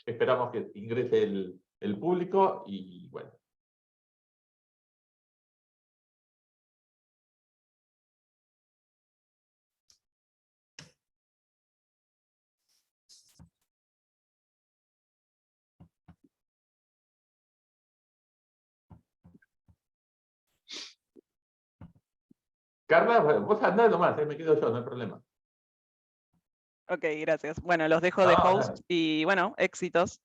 esperamos que ingrese el público y bueno. Carla, vos andá nomás, me quedo yo, no hay problema. Ok, gracias. Bueno, los dejo de host y bueno, éxitos.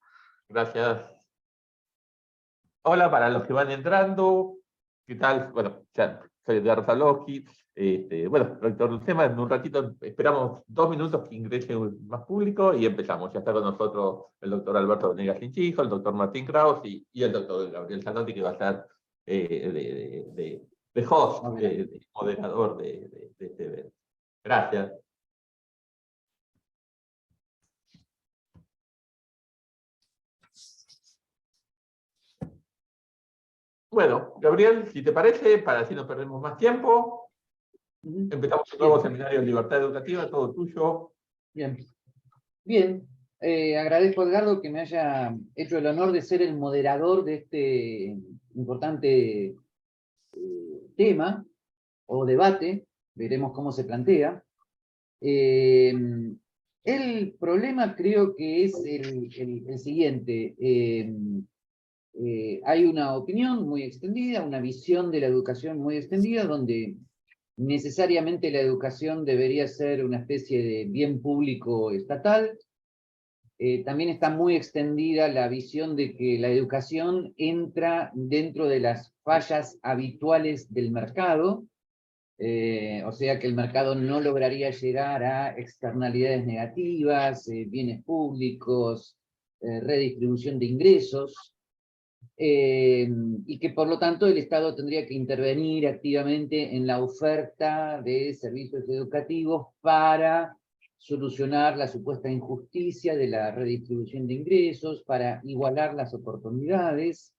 Gracias. Hola para los que van entrando. ¿Qué tal? Bueno, ya soy Edgardo Salowski. Bueno, rector Lucema, en un ratito esperamos 2 minutos que ingrese más público y empezamos. Ya está con nosotros el doctor Alberto Venegas Hinchijo, el doctor Martín Kraus y el doctor Gabriel Zanotti, que va a estar de host, de moderador de este evento. Gracias. Bueno, Gabriel, si te parece, para así no perdemos más tiempo, empezamos un nuevo seminario de libertad educativa, todo tuyo. Bien. Bien. Agradezco a Edgardo que me haya hecho el honor de ser el moderador de este importante tema o debate. Veremos cómo se plantea. El problema creo que es el siguiente. Hay una opinión muy extendida, una visión de la educación muy extendida, donde necesariamente la educación debería ser una especie de bien público estatal. También está muy extendida la visión de que la educación entra dentro de las fallas habituales del mercado, o sea que el mercado no lograría llegar a externalidades negativas, bienes públicos, redistribución de ingresos, y que por lo tanto el Estado tendría que intervenir activamente en la oferta de servicios educativos para solucionar la supuesta injusticia de la redistribución de ingresos, para igualar las oportunidades,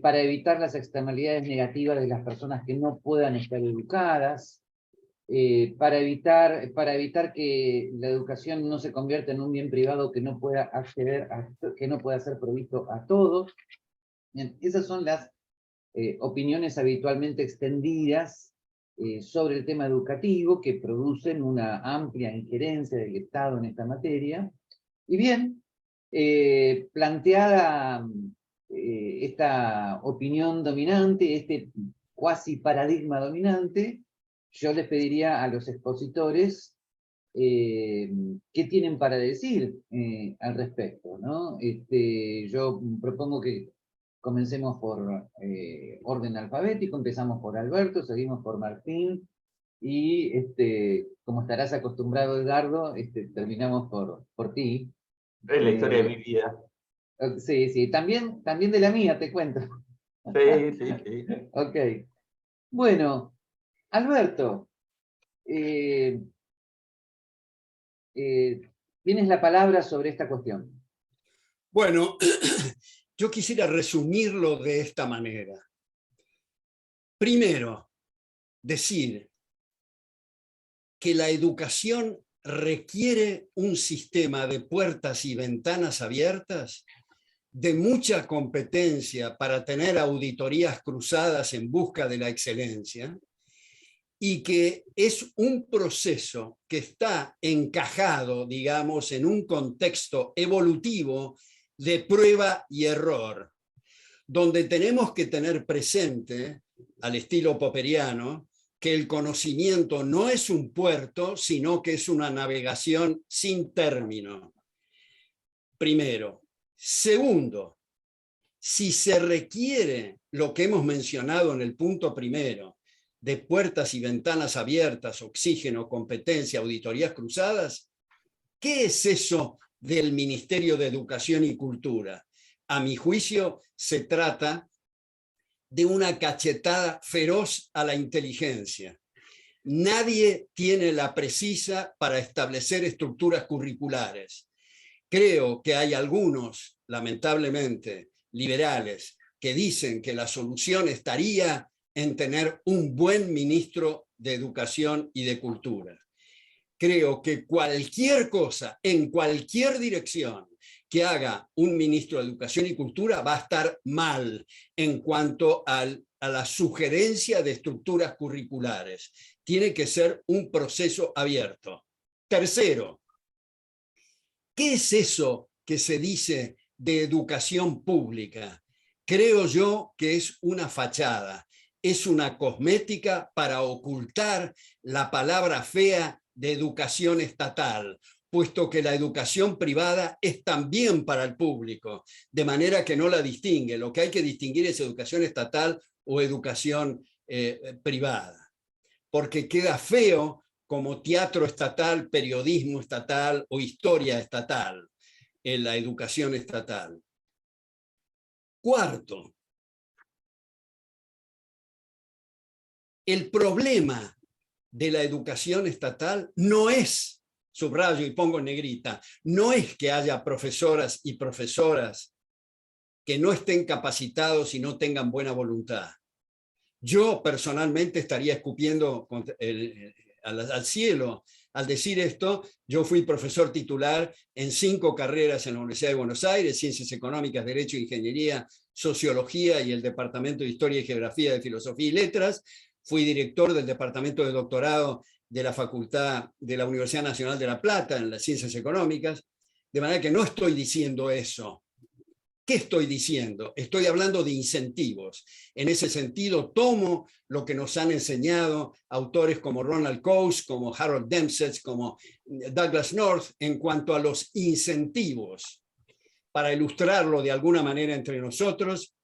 para evitar las externalidades negativas de las personas que no puedan estar educadas, para evitar que la educación no se convierta en un bien privado que no pueda acceder que no pueda ser provisto a todos. Bien, esas son las opiniones habitualmente extendidas sobre el tema educativo, que producen una amplia injerencia del Estado en esta materia. Y bien, planteada esta opinión dominante, este cuasi paradigma dominante, yo les pediría a los expositores qué tienen para decir al respecto, ¿no? Yo propongo que comencemos por orden alfabético, empezamos por Alberto, seguimos por Martín, y como estarás acostumbrado, Edgardo, terminamos por ti. Es la historia de mi vida. Sí, sí, también de la mía, te cuento. Sí, sí, sí. Ok. Bueno, Alberto, tienes la palabra sobre esta cuestión. Bueno, yo quisiera resumirlo de esta manera. Primero, decir que la educación requiere un sistema de puertas y ventanas abiertas, de mucha competencia para tener auditorías cruzadas en busca de la excelencia, y que es un proceso que está encajado, digamos, en un contexto evolutivo de prueba y error, donde tenemos que tener presente, al estilo popperiano, que el conocimiento no es un puerto, sino que es una navegación sin término. Primero. Segundo, si se requiere lo que hemos mencionado en el punto primero, de puertas y ventanas abiertas, oxígeno, competencia, auditorías cruzadas, ¿qué es eso del Ministerio de Educación y Cultura? A mi juicio, se trata de una cachetada feroz a la inteligencia. Nadie tiene la precisa para establecer estructuras curriculares. Creo que hay algunos, lamentablemente, liberales, que dicen que la solución estaría en tener un buen ministro de Educación y de Cultura. Creo que cualquier cosa, en cualquier dirección, que haga un ministro de Educación y Cultura va a estar mal en cuanto a la sugerencia de estructuras curriculares. Tiene que ser un proceso abierto. Tercero, ¿qué es eso que se dice de educación pública? Creo yo que es una fachada, es una cosmética para ocultar la palabra fea de educación estatal, puesto que la educación privada es también para el público, de manera que no la distingue. Lo que hay que distinguir es educación estatal o educación privada, porque queda feo como teatro estatal, periodismo estatal o historia estatal en la educación estatal. Cuarto, el problema de la educación estatal no es, subrayo y pongo en negrita, no es que haya profesoras y profesoras que no estén capacitados y no tengan buena voluntad. Yo personalmente estaría escupiendo al cielo al decir esto. Yo fui profesor titular en 5 carreras en la Universidad de Buenos Aires: Ciencias Económicas, Derecho, Ingeniería, Sociología y el Departamento de Historia y Geografía de Filosofía y Letras. Fui director del Departamento de Doctorado de la Facultad de la Universidad Nacional de La Plata en las Ciencias Económicas. De manera que no estoy diciendo eso. ¿Qué estoy diciendo? Estoy hablando de incentivos. En ese sentido, tomo lo que nos han enseñado autores como Ronald Coase, como Harold Dempsey, como Douglas North, en cuanto a los incentivos. Para ilustrarlo de alguna manera entre nosotros,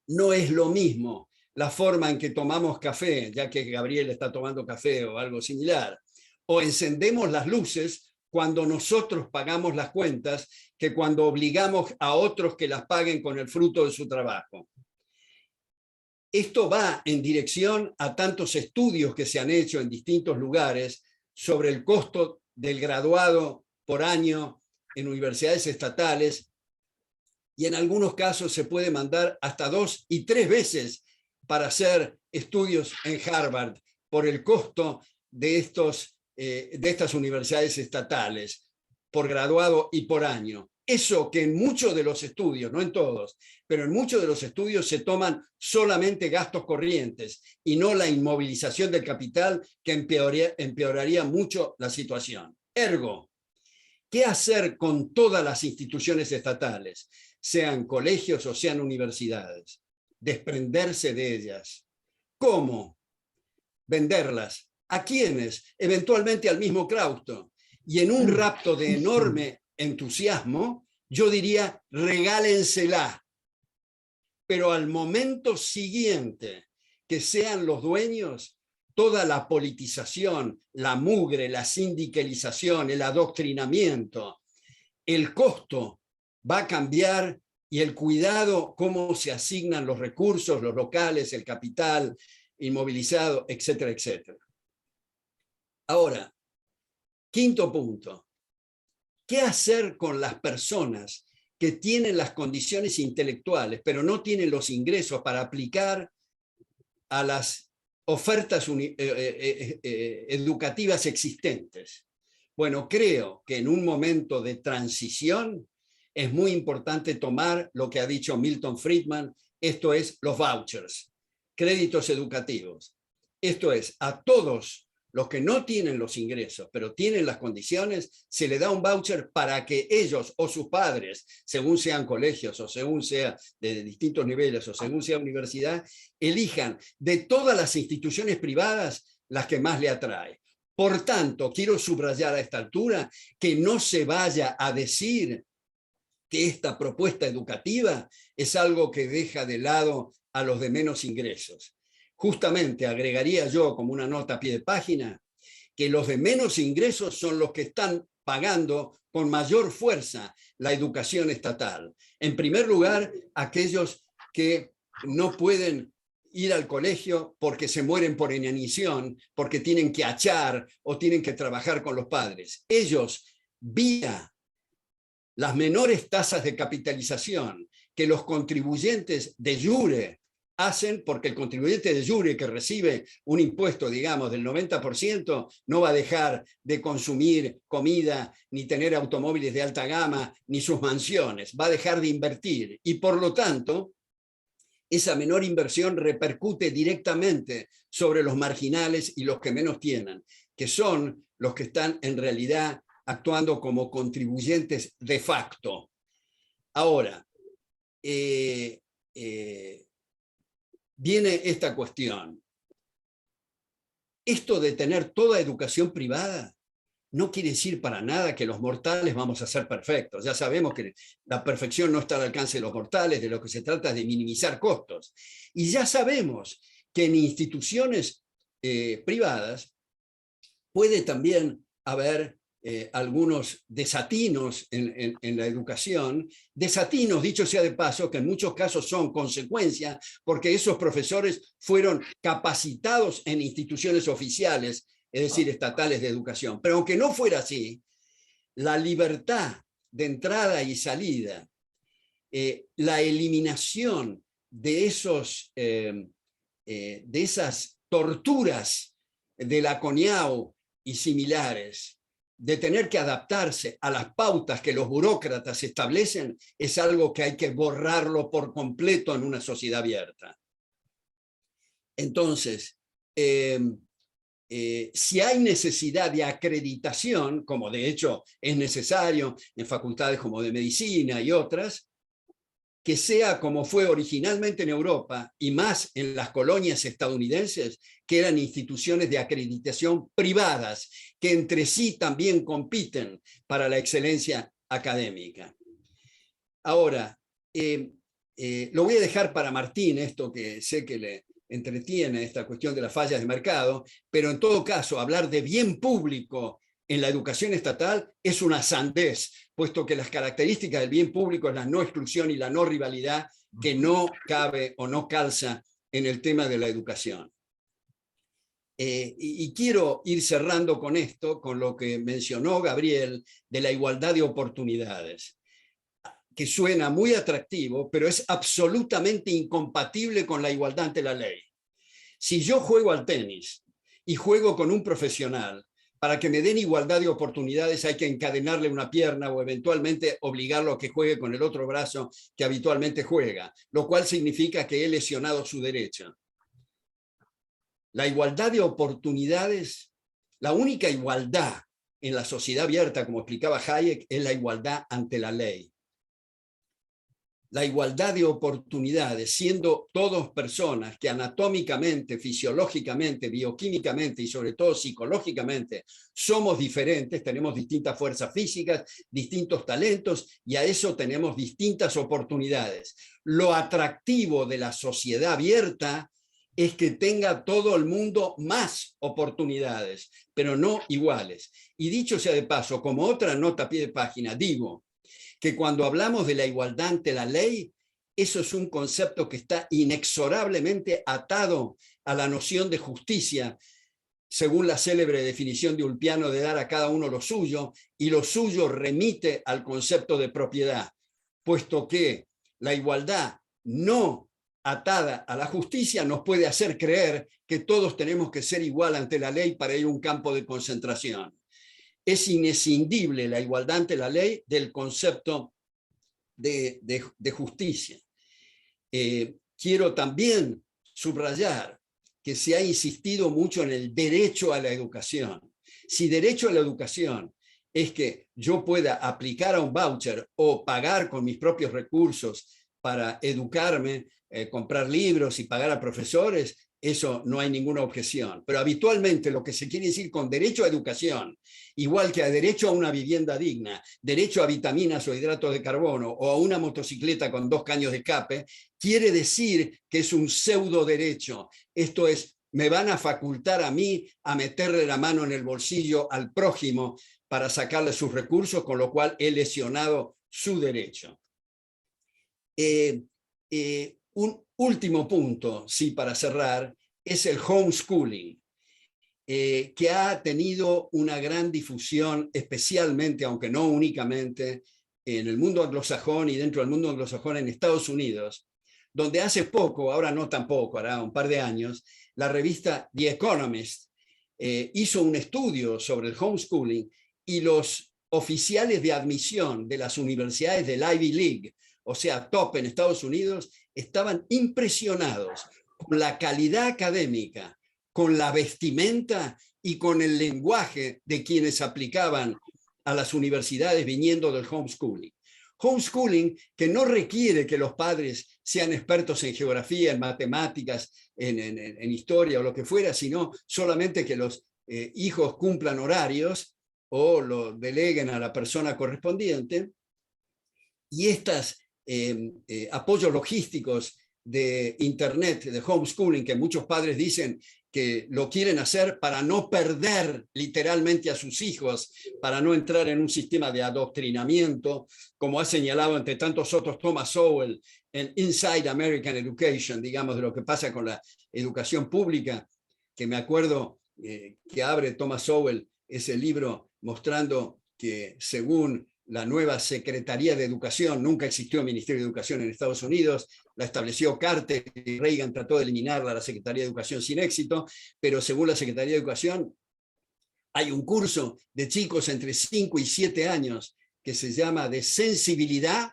no es lo mismo la forma en que tomamos café, ya que Gabriel está tomando café o algo similar, o encendemos las luces cuando nosotros pagamos las cuentas, que cuando obligamos a otros que las paguen con el fruto de su trabajo. Esto va en dirección a tantos estudios que se han hecho en distintos lugares sobre el costo del graduado por año en universidades estatales, y en algunos casos se puede mandar hasta 2 y 3 veces para hacer estudios en Harvard por el costo de estas universidades estatales, por graduado y por año. Eso que en muchos de los estudios, no en todos, pero en muchos de los estudios se toman solamente gastos corrientes y no la inmovilización del capital, que empeoraría mucho la situación. Ergo, ¿qué hacer con todas las instituciones estatales, sean colegios o sean universidades? Desprenderse de ellas. ¿Cómo? Venderlas. ¿A quiénes? Eventualmente al mismo Clausto. Y en un rapto de enorme entusiasmo, yo diría, regálensela. Pero al momento siguiente que sean los dueños, toda la politización, la mugre, la sindicalización, el adoctrinamiento, el costo va a cambiar, y el cuidado, cómo se asignan los recursos, los locales, el capital inmovilizado, etcétera, etcétera. Ahora, quinto punto. ¿Qué hacer con las personas que tienen las condiciones intelectuales, pero no tienen los ingresos para aplicar a las ofertas educativas existentes? Bueno, creo que en un momento de transición es muy importante tomar lo que ha dicho Milton Friedman, esto es los vouchers, créditos educativos. Esto es, a todos los que no tienen los ingresos, pero tienen las condiciones, se le da un voucher para que ellos o sus padres, según sean colegios o según sea de distintos niveles o según sea universidad, elijan de todas las instituciones privadas las que más le atrae. Por tanto, quiero subrayar a esta altura que no se vaya a decir que esta propuesta educativa es algo que deja de lado a los de menos ingresos. Justamente agregaría yo como una nota a pie de página que los de menos ingresos son los que están pagando con mayor fuerza la educación estatal. En primer lugar, aquellos que no pueden ir al colegio porque se mueren por inanición, porque tienen que achar o tienen que trabajar con los padres. Ellos, vía las menores tasas de capitalización que los contribuyentes de jure hacen porque el contribuyente de jure que recibe un impuesto, digamos, del 90%, no va a dejar de consumir comida, ni tener automóviles de alta gama, ni sus mansiones, va a dejar de invertir. Y por lo tanto, esa menor inversión repercute directamente sobre los marginales y los que menos tienen, que son los que están en realidad actuando como contribuyentes de facto. Ahora, viene esta cuestión. Esto de tener toda educación privada no quiere decir para nada que los mortales vamos a ser perfectos. Ya sabemos que la perfección no está al alcance de los mortales, de lo que se trata es de minimizar costos. Y ya sabemos que en instituciones privadas puede también haber algunos desatinos en la educación, desatinos, dicho sea de paso, que en muchos casos son consecuencia porque esos profesores fueron capacitados en instituciones oficiales, es decir, estatales de educación. Pero aunque no fuera así, la libertad de entrada y salida, la eliminación de esas torturas de la CONIAU y similares, de tener que adaptarse a las pautas que los burócratas establecen, es algo que hay que borrarlo por completo en una sociedad abierta. Entonces, si hay necesidad de acreditación, como de hecho es necesario en facultades como de medicina y otras, que sea como fue originalmente en Europa y más en las colonias estadounidenses, que eran instituciones de acreditación privadas, que entre sí también compiten para la excelencia académica. Ahora, lo voy a dejar para Martín, esto que sé que le entretiene, esta cuestión de las fallas de mercado, pero en todo caso, hablar de bien público en la educación estatal es una sandez, puesto que las características del bien público es la no exclusión y la no rivalidad, que no cabe o no calza en el tema de la educación. Y quiero ir cerrando con esto, con lo que mencionó Gabriel, de la igualdad de oportunidades, que suena muy atractivo, pero es absolutamente incompatible con la igualdad ante la ley. Si yo juego al tenis y juego con un profesional, para que me den igualdad de oportunidades hay que encadenarle una pierna o eventualmente obligarlo a que juegue con el otro brazo que habitualmente juega, lo cual significa que he lesionado su derecho. La igualdad de oportunidades, la única igualdad en la sociedad abierta, como explicaba Hayek, es la igualdad ante la ley. La igualdad de oportunidades, siendo todos personas que anatómicamente, fisiológicamente, bioquímicamente y sobre todo psicológicamente somos diferentes, tenemos distintas fuerzas físicas, distintos talentos y a eso tenemos distintas oportunidades. Lo atractivo de la sociedad abierta es que tenga todo el mundo más oportunidades, pero no iguales. Y dicho sea de paso, como otra nota a pie de página, digo que cuando hablamos de la igualdad ante la ley, eso es un concepto que está inexorablemente atado a la noción de justicia, según la célebre definición de Ulpiano de dar a cada uno lo suyo, y lo suyo remite al concepto de propiedad, puesto que la igualdad no atada a la justicia nos puede hacer creer que todos tenemos que ser igual ante la ley para ir a un campo de concentración. Es inescindible la igualdad ante la ley del concepto de justicia. Quiero también subrayar que se ha insistido mucho en el derecho a la educación. Si derecho a la educación es que yo pueda aplicar a un voucher o pagar con mis propios recursos para educarme, comprar libros y pagar a profesores, eso no hay ninguna objeción. Pero habitualmente lo que se quiere decir con derecho a educación, igual que a derecho a una vivienda digna, derecho a vitaminas o hidratos de carbono o a una motocicleta con 2 caños de escape, quiere decir que es un pseudo derecho. Esto es, me van a facultar a mí a meterle la mano en el bolsillo al prójimo para sacarle sus recursos, con lo cual he lesionado su derecho. Un último punto, sí, para cerrar, es el homeschooling, que ha tenido una gran difusión, especialmente, aunque no únicamente, en el mundo anglosajón y dentro del mundo anglosajón en Estados Unidos, donde hace poco, ahora no tampoco, hará un par de años, la revista The Economist hizo un estudio sobre el homeschooling y los oficiales de admisión de las universidades del Ivy League, o sea, top en Estados Unidos, estaban impresionados con la calidad académica, con la vestimenta y con el lenguaje de quienes aplicaban a las universidades viniendo del homeschooling. Homeschooling que no requiere que los padres sean expertos en geografía, en matemáticas, en historia o lo que fuera, sino solamente que los hijos cumplan horarios o lo deleguen a la persona correspondiente. Y estos apoyos logísticos de Internet, de homeschooling, que muchos padres dicen que lo quieren hacer para no perder literalmente a sus hijos, para no entrar en un sistema de adoctrinamiento, como ha señalado entre tantos otros Thomas Sowell en Inside American Education, digamos, de lo que pasa con la educación pública, que me acuerdo que abre Thomas Sowell ese libro mostrando que según la nueva Secretaría de Educación, nunca existió el Ministerio de Educación en Estados Unidos, la estableció Carter y Reagan trató de eliminarla, la Secretaría de Educación sin éxito, pero según la Secretaría de Educación hay un curso de chicos entre 5 y 7 años que se llama de sensibilidad,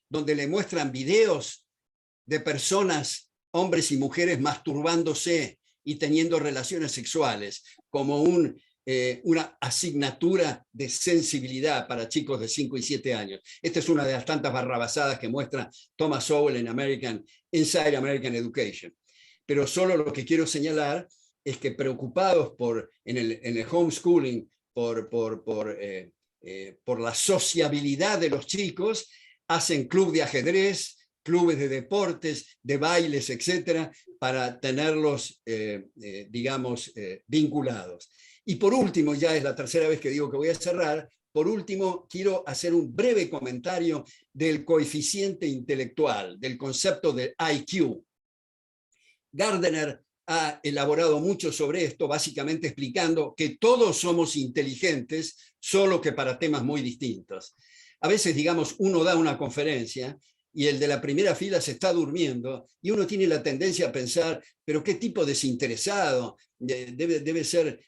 donde le muestran videos de personas, hombres y mujeres, masturbándose y teniendo relaciones sexuales, como una asignatura de sensibilidad para chicos de 5 y 7 años. Esta es una de las tantas barrabasadas que muestra Thomas Sowell en Inside American Education. Pero solo lo que quiero señalar es que preocupados en el homeschooling por la sociabilidad de los chicos, hacen club de ajedrez, clubes de deportes, de bailes, etcétera, para tenerlos, digamos, vinculados. Y por último, ya es la tercera vez que digo que voy a cerrar, por último, quiero hacer un breve comentario del coeficiente intelectual, del concepto de IQ. Gardner ha elaborado mucho sobre esto, básicamente explicando que todos somos inteligentes, solo que para temas muy distintos. A veces, digamos, uno da una conferencia y el de la primera fila se está durmiendo y uno tiene la tendencia a pensar, pero qué tipo desinteresado, debe ser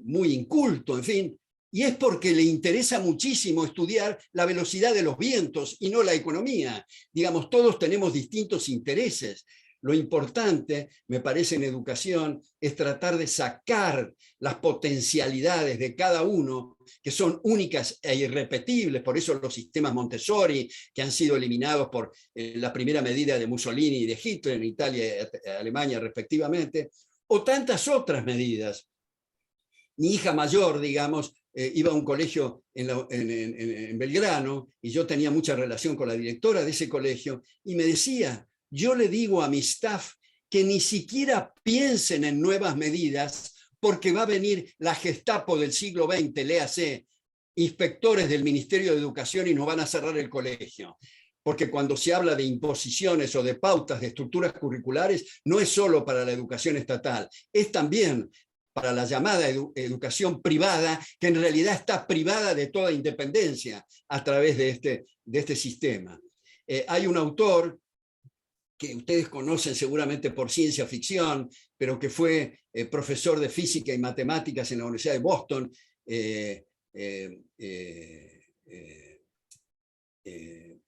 muy inculto, en fin. Y es porque le interesa muchísimo estudiar la velocidad de los vientos y no la economía. Digamos, todos tenemos distintos intereses. Lo importante, me parece, en educación es tratar de sacar las potencialidades de cada uno, que son únicas e irrepetibles, por eso los sistemas Montessori, que han sido eliminados por la primera medida de Mussolini y de Hitler en Italia y Alemania respectivamente, o tantas otras medidas. Mi hija mayor, digamos, iba a un colegio en Belgrano, y yo tenía mucha relación con la directora de ese colegio, y me decía, yo le digo a mi staff que ni siquiera piensen en nuevas medidas porque va a venir la Gestapo del siglo XX, léase, inspectores del Ministerio de Educación y nos van a cerrar el colegio. Porque cuando se habla de imposiciones o de pautas de estructuras curriculares, no es solo para la educación estatal, es también para la llamada educación privada, que en realidad está privada de toda independencia a través de este sistema. Hay un autor que ustedes conocen seguramente por ciencia ficción, pero que fue profesor de física y matemáticas en la Universidad de Boston,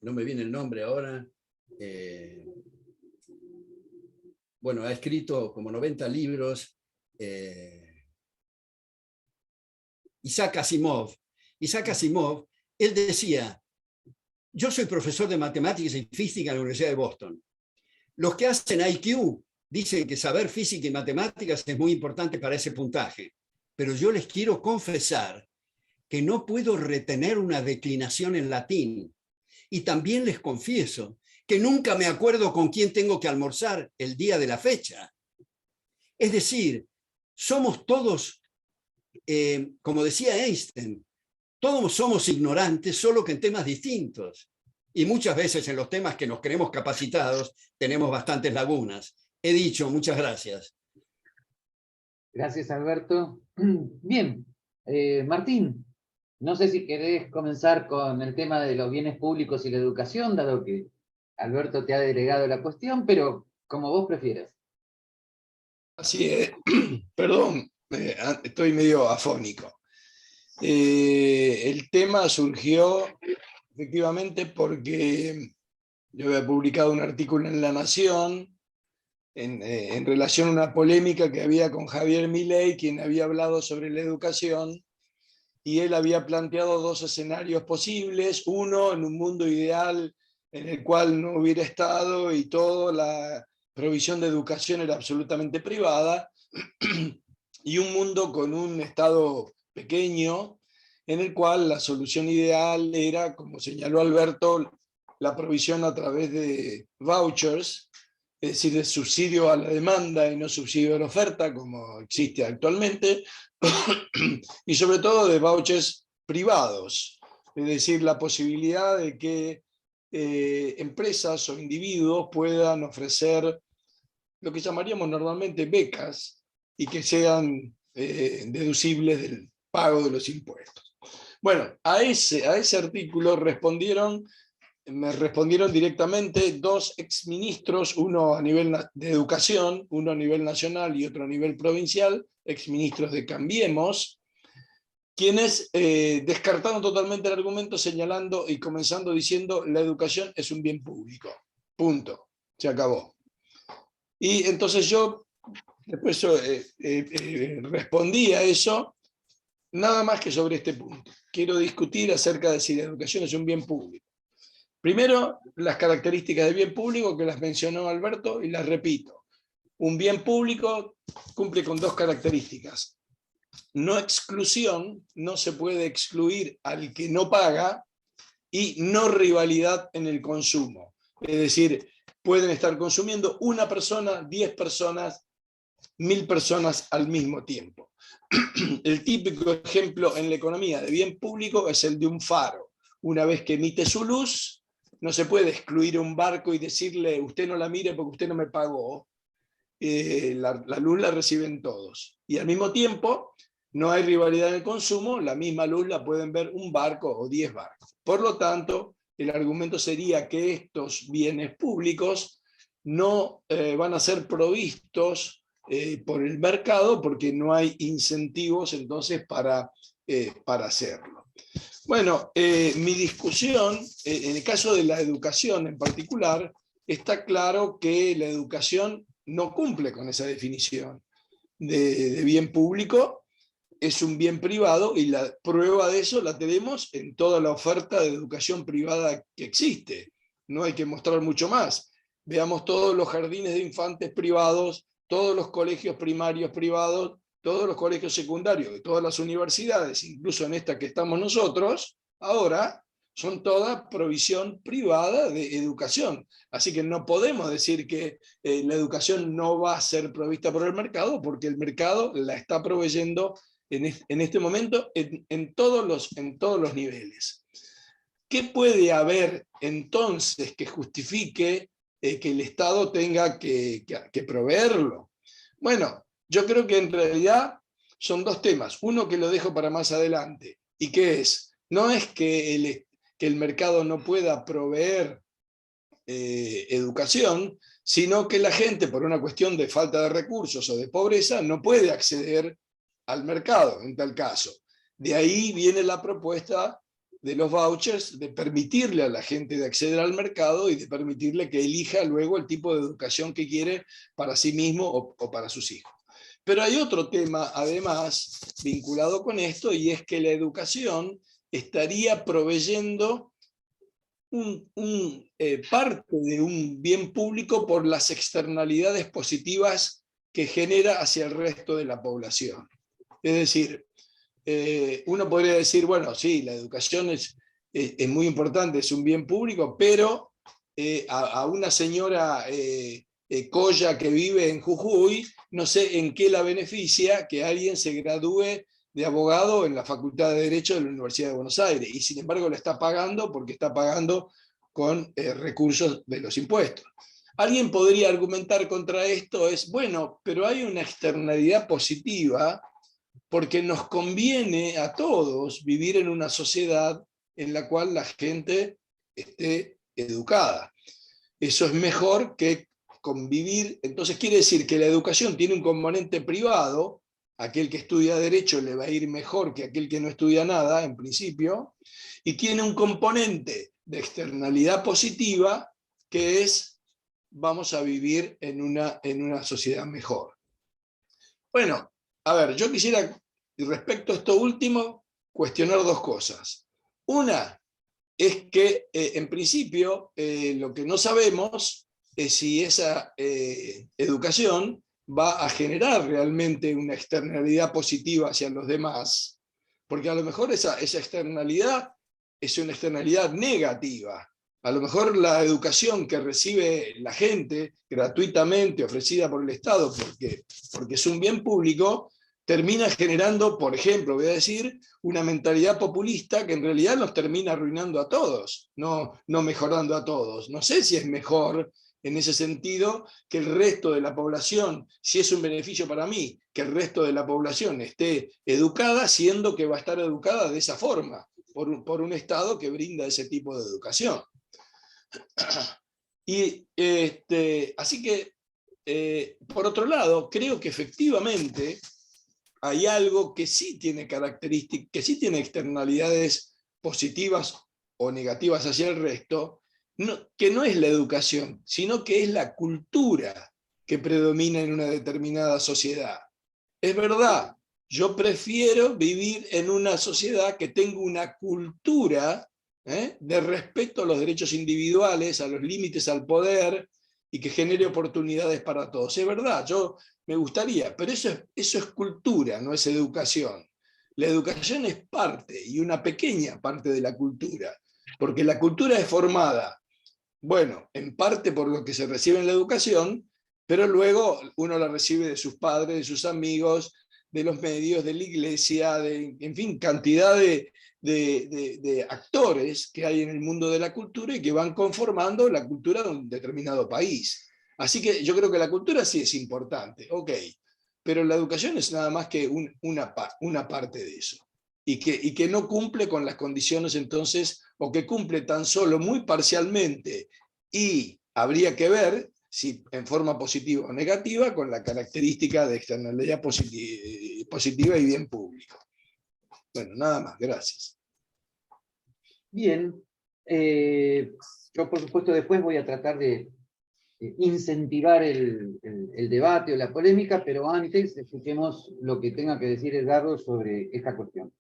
no me viene el nombre ahora, bueno, ha escrito como 90 libros, Isaac Asimov. Isaac Asimov, él decía, yo soy profesor de matemáticas y física en la Universidad de Boston. Los que hacen IQ dicen que saber física y matemáticas es muy importante para ese puntaje, pero yo les quiero confesar que no puedo retener una declinación en latín. Y también les confieso que nunca me acuerdo con quién tengo que almorzar el día de la fecha. Es decir, somos todos, como decía Einstein, todos somos ignorantes, solo que en temas distintos. Y muchas veces en los temas que nos creemos capacitados tenemos bastantes lagunas. He dicho, muchas gracias. Gracias, Alberto. Bien, Martín, no sé si querés comenzar con el tema de los bienes públicos y la educación, dado que Alberto te ha delegado la cuestión, pero como vos prefieras. Así es. Perdón, estoy medio afónico. El tema surgió efectivamente porque yo había publicado un artículo en La Nación en relación a una polémica que había con Javier Milei, quien había hablado sobre la educación, y él había planteado dos escenarios posibles: uno, en un mundo ideal en el cual no hubiera Estado y toda la provisión de educación era absolutamente privada, y un mundo con un Estado pequeño, en el cual la solución ideal era, como señaló Alberto, la provisión a través de vouchers, es decir, de subsidio a la demanda y no subsidio a la oferta, como existe actualmente, y sobre todo de vouchers privados, es decir, la posibilidad de que empresas o individuos puedan ofrecer lo que llamaríamos normalmente becas y que sean deducibles del pago de los impuestos. Bueno, a ese artículo me respondieron directamente dos exministros, uno a nivel de educación, uno a nivel nacional y otro a nivel provincial, exministros de Cambiemos, quienes descartaron totalmente el argumento, señalando y comenzando diciendo: la educación es un bien público. Punto. Se acabó. Y entonces yo después respondí a eso, nada más que sobre este punto. Quiero discutir acerca de si la educación es un bien público. Primero, las características de bien público que las mencionó Alberto y las repito. Un bien público cumple con dos características: no exclusión, no se puede excluir al que no paga, y no rivalidad en el consumo. Es decir, pueden estar consumiendo una persona, 10 personas, 1000 personas al mismo tiempo. El típico ejemplo en la economía de bien público es el de un faro. Una vez que emite su luz, no se puede excluir un barco y decirle: usted no la mire porque usted no me pagó. La luz la reciben todos. Y al mismo tiempo, no hay rivalidad en el consumo, la misma luz la pueden ver un barco o 10 barcos. Por lo tanto, el argumento sería que estos bienes públicos no van a ser provistos por el mercado, porque no hay incentivos entonces para hacerlo. Bueno, mi discusión, en el caso de la educación en particular, está claro que la educación no cumple con esa definición de bien público, es un bien privado, y la prueba de eso la tenemos en toda la oferta de educación privada que existe. No hay que mostrar mucho más. Veamos todos los jardines de infantes privados, todos los colegios primarios privados, todos los colegios secundarios, todas las universidades, incluso en esta que estamos nosotros, ahora son toda provisión privada de educación. Así que no podemos decir que la educación no va a ser provista por el mercado, porque el mercado la está proveyendo en este momento en todos los niveles. ¿Qué puede haber entonces que justifique que el Estado tenga que proveerlo? Bueno, yo creo que en realidad son dos temas. Uno que lo dejo para más adelante, y que no es que el mercado no pueda proveer educación, sino que la gente, por una cuestión de falta de recursos o de pobreza, no puede acceder al mercado en tal caso. De ahí viene la propuesta de los vouchers, de permitirle a la gente de acceder al mercado y de permitirle que elija luego el tipo de educación que quiere para sí mismo o para sus hijos. Pero hay otro tema, además, vinculado con esto, y es que la educación estaría proveyendo parte de un bien público por las externalidades positivas que genera hacia el resto de la población. Es decir, uno podría decir: bueno, sí, la educación es muy importante, es un bien público, pero a una señora Coya que vive en Jujuy, no sé en qué la beneficia que alguien se gradúe de abogado en la Facultad de Derecho de la Universidad de Buenos Aires, y sin embargo la está pagando porque está pagando con recursos de los impuestos. Alguien podría argumentar contra esto, bueno, pero hay una externalidad positiva porque nos conviene a todos vivir en una sociedad en la cual la gente esté educada. eso es mejor que convivir. Entonces quiere decir que la educación tiene un componente privado, aquel que estudia Derecho le va a ir mejor que aquel que no estudia nada, en principio, y tiene un componente de externalidad positiva, que es, vamos a vivir en una sociedad mejor. Bueno, a ver, yo quisiera, respecto a esto último, cuestionar dos cosas. Una es que, en principio, lo que no sabemos es si esa educación va a generar realmente una externalidad positiva hacia los demás, porque a lo mejor esa externalidad es una externalidad negativa. A lo mejor la educación que recibe la gente gratuitamente, ofrecida por el Estado, porque es un bien público, termina generando, por ejemplo, voy a decir, una mentalidad populista que en realidad nos termina arruinando a todos, no mejorando a todos. No sé si es mejor en ese sentido que el resto de la población, si es un beneficio para mí, que el resto de la población esté educada, siendo que va a estar educada de esa forma, por un Estado que brinda ese tipo de educación. Y así que, por otro lado, creo que efectivamente hay algo que sí tiene características, que sí tiene externalidades positivas o negativas hacia el resto, que no es la educación, sino que es la cultura que predomina en una determinada sociedad. Es verdad, yo prefiero vivir en una sociedad que tenga una cultura de respeto a los derechos individuales, a los límites al poder, y que genere oportunidades para todos. Es verdad, yo me gustaría, pero eso es cultura, no es educación. La educación es parte, y una pequeña parte de la cultura, porque la cultura es formada, bueno, en parte por lo que se recibe en la educación, pero luego uno la recibe de sus padres, de sus amigos, de los medios, de la iglesia, en fin, cantidad de actores que hay en el mundo de la cultura y que van conformando la cultura de un determinado país. Así que yo creo que la cultura sí es importante, ok, pero la educación es nada más que una parte de eso. Y que no cumple con las condiciones entonces, o que cumple tan solo muy parcialmente, y habría que ver si en forma positiva o negativa con la característica de externalidad positiva y bien público. Bueno, nada más, gracias. Bien, yo por supuesto después voy a tratar de incentivar el debate o la polémica, pero antes escuchemos lo que tenga que decir Edgardo sobre esta cuestión.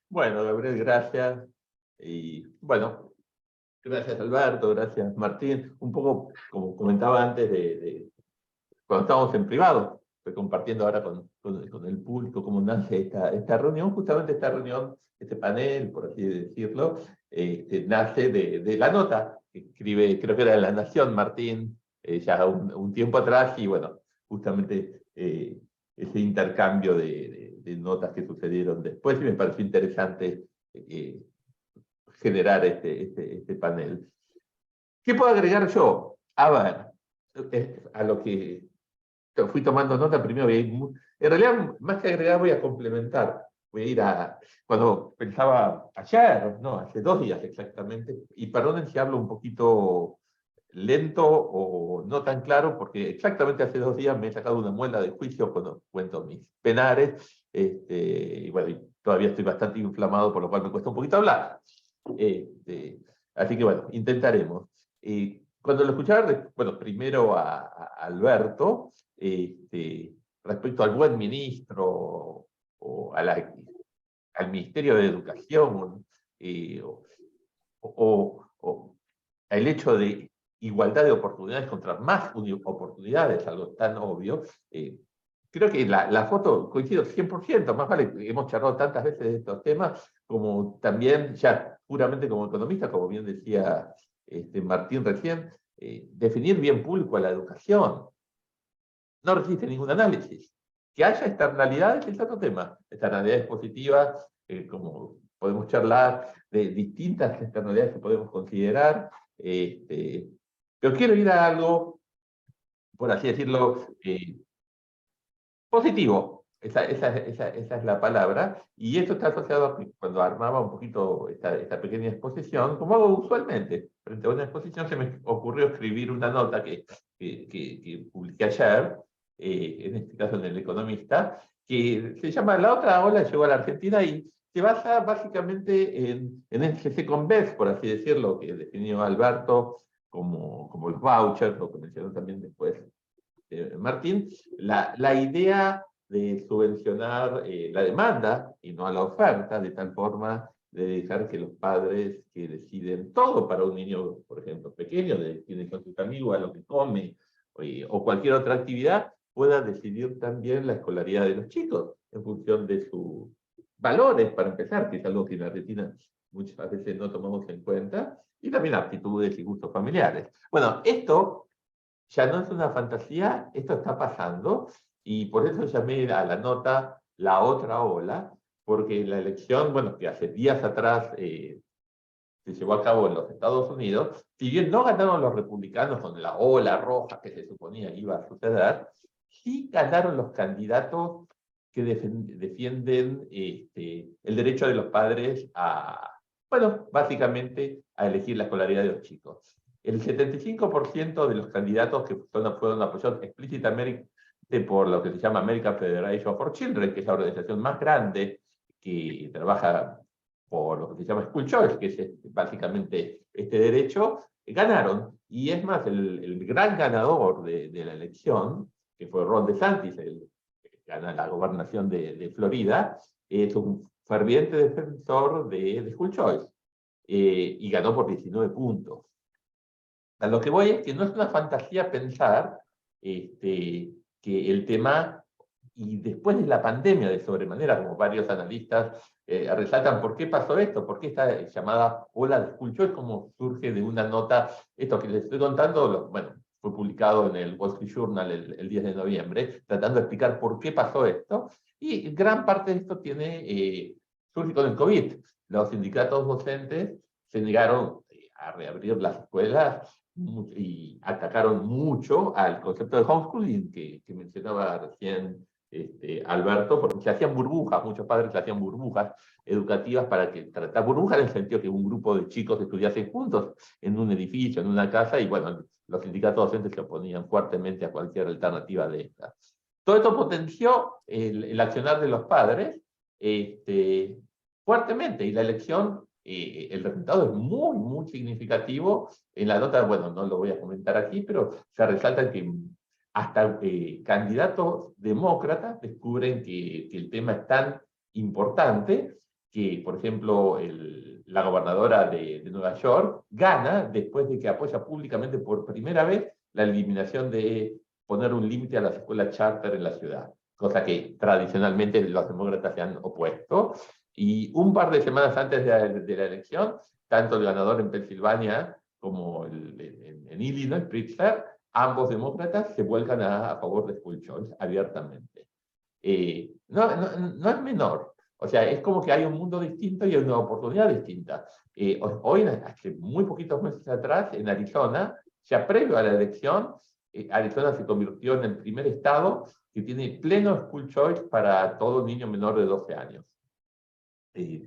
Bueno, Gabriel, gracias. Y bueno, gracias Alberto, gracias Martín. Un poco como comentaba antes cuando estábamos en privado, estoy compartiendo ahora con el público cómo nace esta reunión. Justamente esta reunión, este panel, por así decirlo, nace de la nota que escribe, creo que era de La Nación, Martín, ya un tiempo atrás, y bueno, justamente ese intercambio de notas que sucedieron después, y me pareció interesante generar este panel. ¿Qué puedo agregar yo? A ver, a lo que fui tomando nota, primero voy a ir, en realidad, más que agregar, voy a complementar. Voy a ir cuando pensaba ayer, no, hace 2 días exactamente, y perdonen si hablo un poquito lento o no tan claro, porque exactamente hace 2 días me he sacado una muela de juicio cuando cuento mis penares, y bueno, y todavía estoy bastante inflamado, por lo cual me cuesta un poquito hablar. Así que bueno, intentaremos. Cuando lo escuchaba, bueno, primero a Alberto, respecto al buen ministro o al Ministerio de Educación, o el hecho de igualdad de oportunidades contra más oportunidades, algo tan obvio, creo que la foto coincido 100%, más vale, hemos charlado tantas veces de estos temas, como también, ya puramente como economista, como bien decía Martín recién, definir bien público a la educación. No resiste ningún análisis. Que haya externalidades es otro tema. Externalidades positivas, como podemos charlar de distintas externalidades que podemos considerar. Pero quiero ir a algo, por así decirlo, positivo. Esa es la palabra, y esto está asociado a que cuando armaba un poquito esta pequeña exposición, como hago usualmente, frente a una exposición se me ocurrió escribir una nota que publiqué ayer, en este caso en El Economista, que se llama La otra ola llegó a la Argentina y se basa básicamente en el CC Convex, por así decirlo, que definió Alberto como los vouchers, lo que mencionó también después Martín, la idea de subvencionar la demanda y no a la oferta, de tal forma de dejar que los padres que deciden todo para un niño, por ejemplo, pequeño, tiene con sus amigos a lo que come, o cualquier otra actividad, pueda decidir también la escolaridad de los chicos en función de sus valores, para empezar, que es algo que en la Argentina muchas veces no tomamos en cuenta, y también aptitudes y gustos familiares. Bueno, esto ya no es una fantasía, esto está pasando, y por eso llamé a la nota La otra ola, porque la elección, bueno, que hace días atrás se llevó a cabo en los Estados Unidos, si bien no ganaron los republicanos con la ola roja que se suponía iba a suceder, sí ganaron los candidatos que defienden el derecho de los padres a, bueno, básicamente a elegir la escolaridad de los chicos. El 75% de los candidatos que fueron apoyados explícitamente por lo que se llama American Federation for Children, que es la organización más grande que trabaja por lo que se llama School Choice, que es básicamente este derecho, ganaron. Y es más, el gran ganador de la elección, que fue Ron DeSantis, el que gana la gobernación de Florida, es un ferviente defensor de School Choice, y ganó por 19 puntos. A lo que voy es que no es una fantasía pensar que el tema, y después de la pandemia de sobremanera, como varios analistas resaltan por qué pasó esto, por qué esta llamada ola de School Choice, como surge de una nota, esto que les estoy contando, bueno, fue publicado en el Wall Street Journal el 10 de noviembre, tratando de explicar por qué pasó esto, y gran parte de esto surge con el COVID. Los sindicatos docentes se negaron a reabrir las escuelas y atacaron mucho al concepto de homeschooling que mencionaba recién Alberto, porque se hacían burbujas, muchos padres se hacían burbujas educativas para que tratar burbujas en el sentido que un grupo de chicos estudiasen juntos en un edificio, en una casa, y bueno, los sindicatos docentes se oponían fuertemente a cualquier alternativa de esta. Todo esto potenció el accionar de los padres fuertemente, y la elección, el resultado es muy, muy significativo. En la nota, bueno, no lo voy a comentar aquí, pero se resalta que hasta candidatos demócratas descubren que el tema es tan importante que, por ejemplo, la gobernadora de Nueva York gana después de que apoya públicamente por primera vez la eliminación de poner un límite a las escuelas charter en la ciudad, cosa que tradicionalmente los demócratas se han opuesto. Y un par de semanas antes de la elección, tanto el ganador en Pensilvania como en Illinois, Pritzker, ambos demócratas se vuelcan a favor de School Choice abiertamente. No es menor. O sea, es como que hay un mundo distinto y hay una oportunidad distinta. Hoy, hace muy poquitos meses atrás, en Arizona, ya previo a la elección, Arizona se convirtió en el primer estado que tiene pleno School Choice para todo niño menor de 12 años.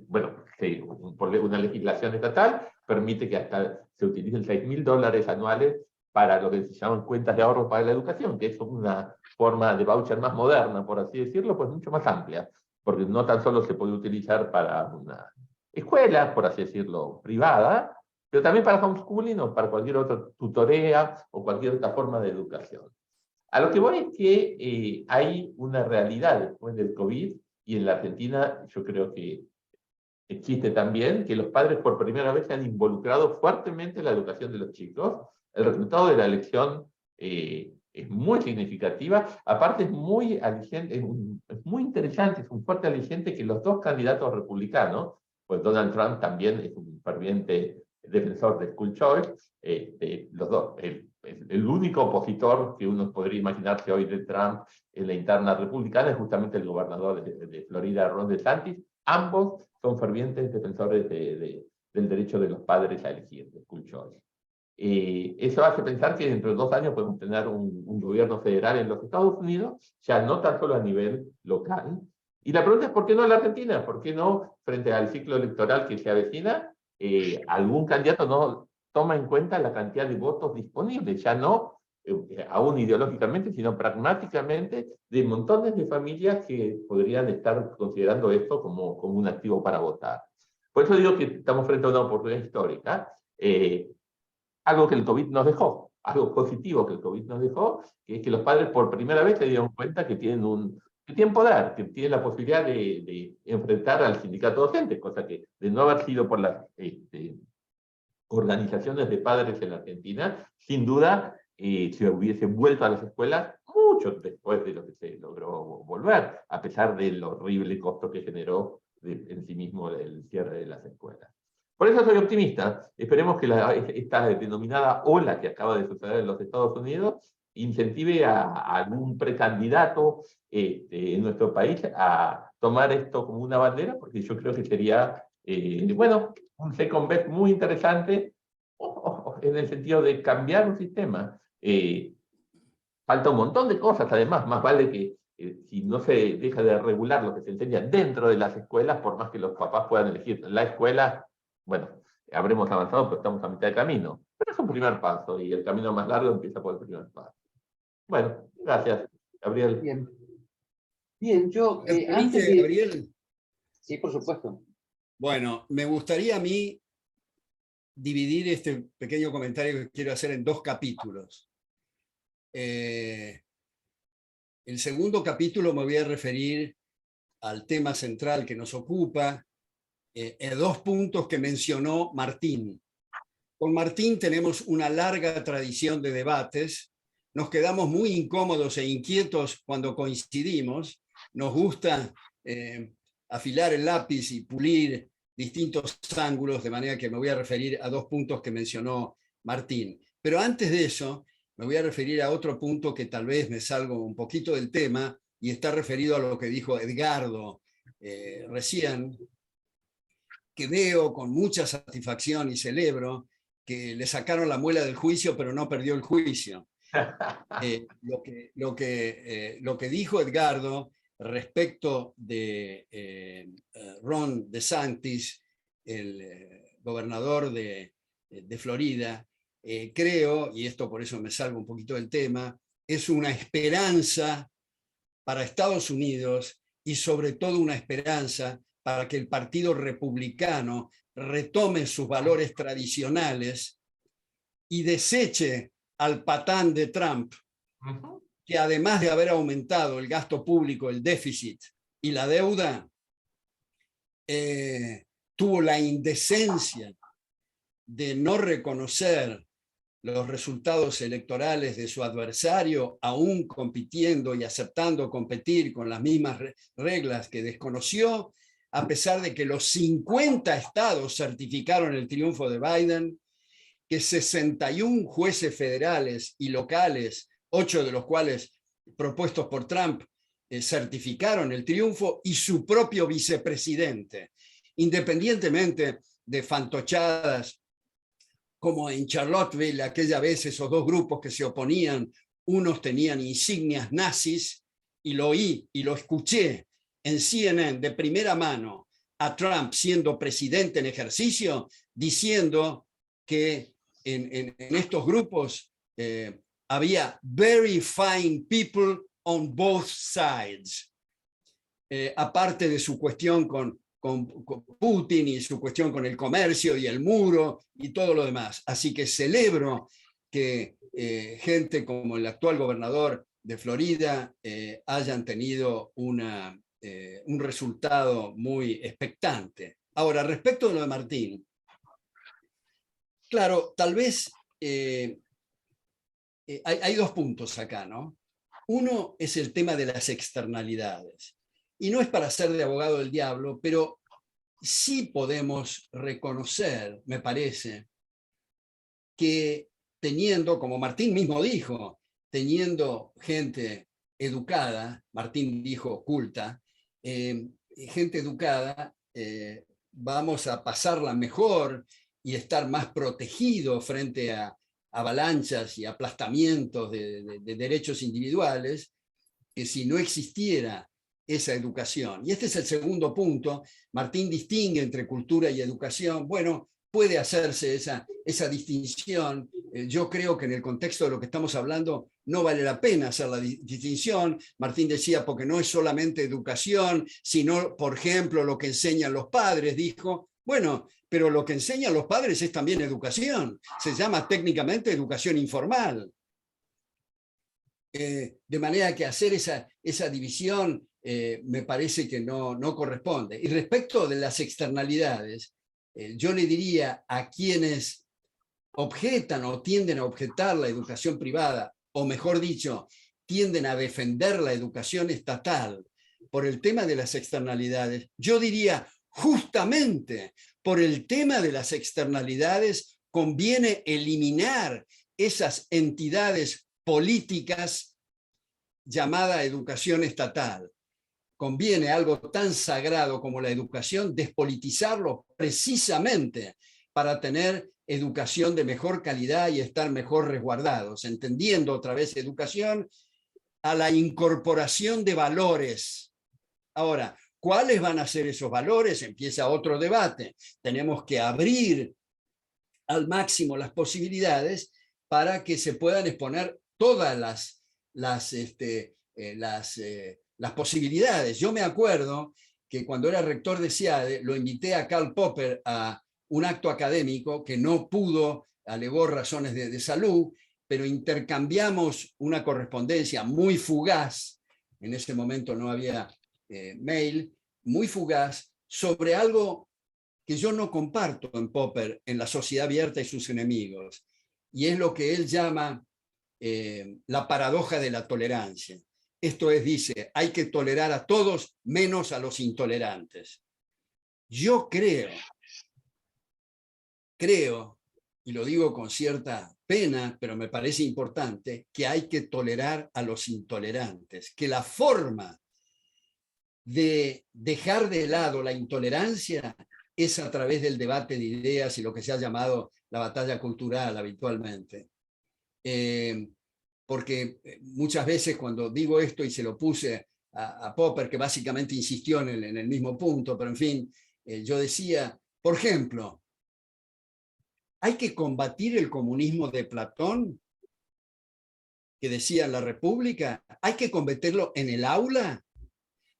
Bueno, por una legislación estatal permite que hasta se utilicen $6.000 anuales para lo que se llaman cuentas de ahorro para la educación, que es una forma de voucher más moderna, por así decirlo, pues mucho más amplia, porque no tan solo se puede utilizar para una escuela, por así decirlo, privada, pero también para homeschooling o para cualquier otra tutorea o cualquier otra forma de educación. A lo que voy es que hay una realidad después del COVID, y en la Argentina yo creo que existe también, que los padres por primera vez se han involucrado fuertemente en la educación de los chicos. El resultado de la elección es muy significativa. Aparte es muy aliciente, es muy interesante, es un fuerte aliciente que los dos candidatos republicanos, pues Donald Trump también es un ferviente defensor de School Choice, los dos, el único opositor que uno podría imaginarse hoy de Trump en la interna republicana es justamente el gobernador de Florida, Ron DeSantis. Ambos son fervientes defensores del derecho de los padres a elegir, de School Choice. Eso hace pensar que dentro de 2 años podemos tener un gobierno federal en los Estados Unidos, ya no tan solo a nivel local. Y la pregunta es, ¿por qué no la Argentina? ¿Por qué no, frente al ciclo electoral que se avecina, algún candidato no toma en cuenta la cantidad de votos disponibles? Ya no aún ideológicamente, sino pragmáticamente, de montones de familias que podrían estar considerando esto como un activo para votar. Por eso digo que estamos frente a una oportunidad histórica, algo que el COVID nos dejó, algo positivo que el COVID nos dejó, que es que los padres por primera vez se dieron cuenta que tienen poder, que tienen la posibilidad de enfrentar al sindicato docente, cosa que de no haber sido por las organizaciones de padres en la Argentina, sin duda se hubiesen vuelto a las escuelas mucho después de lo que se logró volver, a pesar del horrible costo que generó en sí mismo el cierre de las escuelas. Por eso soy optimista. Esperemos que esta denominada ola que acaba de suceder en los Estados Unidos incentive a algún precandidato en nuestro país a tomar esto como una bandera, porque yo creo que sería, bueno, un second best muy interesante en el sentido de cambiar un sistema. Falta un montón de cosas, además, más vale que si no se deja de regular lo que se enseña dentro de las escuelas, por más que los papás puedan elegir la escuela, bueno, habremos avanzado, pero estamos a mitad de camino. Pero es un primer paso y el camino más largo empieza por el primer paso. Bueno, gracias, Gabriel. Bien. Bien, yo ¿Me permite, antes de... Gabriel? Sí, por supuesto. Bueno, me gustaría a mí dividir este pequeño comentario que quiero hacer en 2 capítulos. El segundo capítulo me voy a referir al tema central que nos ocupa, 2 puntos que mencionó Martín. Con Martín tenemos una larga tradición de debates, nos quedamos muy incómodos e inquietos cuando coincidimos, nos gusta afilar el lápiz y pulir distintos ángulos, de manera que me voy a referir a 2 puntos que mencionó Martín. Pero antes de eso, me voy a referir a otro punto que tal vez me salgo un poquito del tema y está referido a lo que dijo Edgardo recién, que veo con mucha satisfacción y celebro que le sacaron la muela del juicio, pero no perdió el juicio. Lo que dijo Edgardo respecto de Ron DeSantis, el gobernador de Florida, creo, y esto por eso me salgo un poquito del tema, es una esperanza para Estados Unidos y sobre todo una esperanza para que el Partido Republicano retome sus valores tradicionales y deseche al patán de Trump, que además de haber aumentado el gasto público, el déficit y la deuda, tuvo la indecencia de no reconocer los resultados electorales de su adversario, aún compitiendo y aceptando competir con las mismas reglas que desconoció, a pesar de que los 50 estados certificaron el triunfo de Biden, que 61 jueces federales y locales, 8 de los cuales propuestos por Trump, certificaron el triunfo, y su propio vicepresidente, independientemente de fantochadas como en Charlottesville, aquella vez esos 2 grupos que se oponían, unos tenían insignias nazis, y lo oí y lo escuché en CNN de primera mano a Trump siendo presidente en ejercicio, diciendo que en estos grupos había very fine people on both sides, aparte de su cuestión con Putin y su cuestión con el comercio y el muro y todo lo demás. Así que celebro que gente como el actual gobernador de Florida hayan tenido un resultado muy expectante. Ahora, respecto de lo de Martín, claro, tal vez hay 2 puntos acá, ¿no? Uno es el tema de las externalidades. Y no es para ser de abogado del diablo, pero sí podemos reconocer, me parece, que teniendo, como Martín mismo dijo, teniendo gente educada, Martín dijo culta, gente educada, vamos a pasarla mejor y estar más protegidos frente a avalanchas y aplastamientos de derechos individuales, que si no existiera esa educación. Y este es el segundo punto. Martín distingue entre cultura y educación. Bueno, puede hacerse esa distinción. Yo creo que en el contexto de lo que estamos hablando no vale la pena hacer la distinción. Martín decía, porque no es solamente educación, sino, por ejemplo, lo que enseñan los padres, dijo. Bueno, pero lo que enseñan los padres es también educación. Se llama técnicamente educación informal. De manera que hacer esa división me parece que no corresponde. Y respecto de las externalidades, yo le diría a quienes objetan o tienden a objetar la educación privada, o mejor dicho, tienden a defender la educación estatal por el tema de las externalidades, yo diría justamente por el tema de las externalidades conviene eliminar esas entidades políticas llamada educación estatal. Conviene algo tan sagrado como la educación despolitizarlo precisamente para tener educación de mejor calidad y estar mejor resguardados, entendiendo otra vez educación a la incorporación de valores. Ahora, ¿cuáles van a ser esos valores? Empieza otro debate. Tenemos que abrir al máximo las posibilidades para que se puedan exponer todas las posibilidades. Yo me acuerdo que cuando era rector de SIADE, lo invité a Karl Popper a un acto académico que no pudo, alegó razones de salud, pero intercambiamos una correspondencia muy fugaz, en ese momento no había mail, muy fugaz, sobre algo que yo no comparto en Popper, en La sociedad abierta y sus enemigos, y es lo que él llama la paradoja de la tolerancia. Esto es, dice, hay que tolerar a todos menos a los intolerantes. Yo creo, y lo digo con cierta pena, pero me parece importante, que hay que tolerar a los intolerantes, que la forma de dejar de lado la intolerancia es a través del debate de ideas y lo que se ha llamado la batalla cultural habitualmente. Porque muchas veces cuando digo esto y se lo puse a Popper, que básicamente insistió en el mismo punto, pero en fin, yo decía, por ejemplo, hay que combatir el comunismo de Platón, que decía en la República, hay que combatirlo en el aula,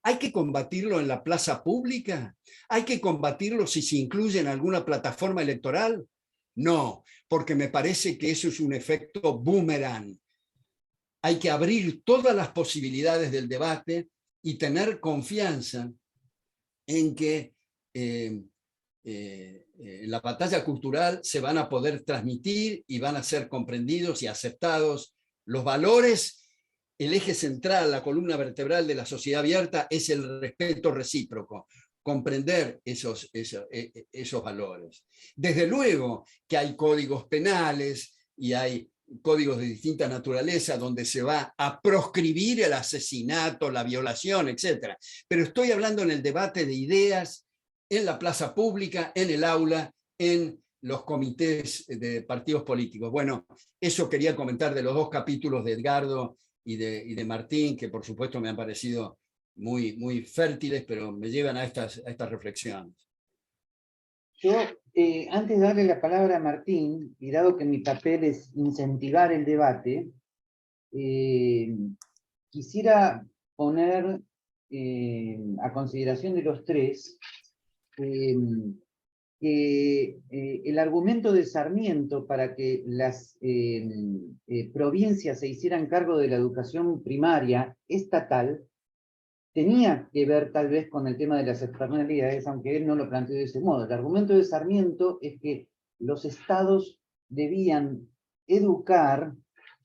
hay que combatirlo en la plaza pública, hay que combatirlo si se incluye en alguna plataforma electoral. No, porque me parece que eso es un efecto boomerang. Hay que abrir todas las posibilidades del debate y tener confianza en que en la batalla cultural se van a poder transmitir y van a ser comprendidos y aceptados los valores. El eje central, la columna vertebral de la sociedad abierta es el respeto recíproco, comprender esos valores. Desde luego que hay códigos penales y hay códigos de distinta naturaleza donde se va a proscribir el asesinato, la violación, etc. Pero estoy hablando en el debate de ideas, en la plaza pública, en el aula, en los comités de partidos políticos. Bueno, eso quería comentar de los dos capítulos de Edgardo y de Martín, que por supuesto me han parecido muy, muy fértiles, pero me llevan a estas reflexiones. Yo, antes de darle la palabra a Martín, y dado que mi papel es incentivar el debate, quisiera poner a consideración de los tres que el argumento de Sarmiento para que las provincias se hicieran cargo de la educación primaria estatal tenía que ver tal vez con el tema de las externalidades, aunque él no lo planteó de ese modo. El argumento de Sarmiento es que los estados debían educar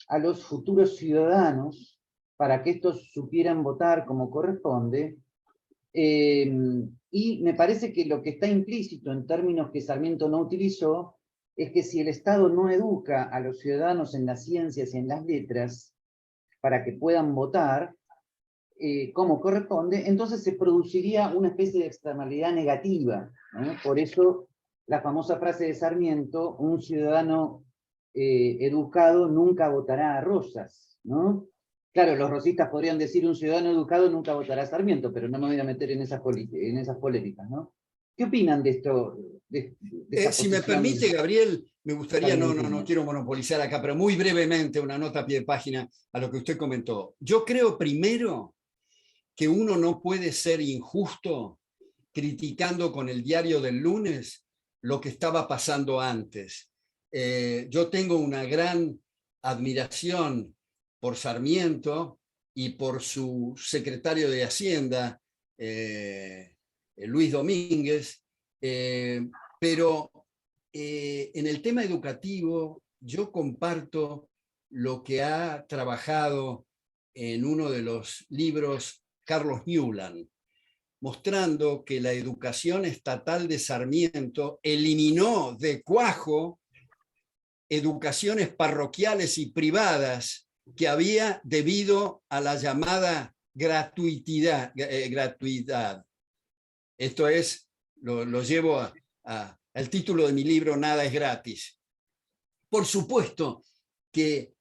a los futuros ciudadanos para que estos supieran votar como corresponde, y me parece que lo que está implícito en términos que Sarmiento no utilizó es que si el Estado no educa a los ciudadanos en las ciencias y en las letras para que puedan votar como corresponde, entonces se produciría una especie de externalidad negativa, ¿no? Por eso la famosa frase de Sarmiento, un ciudadano educado nunca votará a Rosas, ¿no? Claro, los rosistas podrían decir un ciudadano educado nunca votará a Sarmiento, pero no me voy a meter en esas polémicas, ¿no? ¿Qué opinan de esto? De esta Si me posición permite, Gabriel, me gustaría, no sarmientina? quiero monopolizar acá, pero muy brevemente una nota a pie de página a lo que usted comentó. Yo creo primero que uno no puede ser injusto criticando con el diario del lunes lo que estaba pasando antes. Yo tengo una gran admiración por Sarmiento y por su secretario de Hacienda, Luis Domínguez, pero en el tema educativo yo comparto lo que ha trabajado en uno de los libros Carlos Newland, mostrando que la educación estatal de Sarmiento eliminó de cuajo educaciones parroquiales y privadas que había debido a la llamada gratuidad. Esto es, lo llevo al título de mi libro, Nada es gratis. Por supuesto que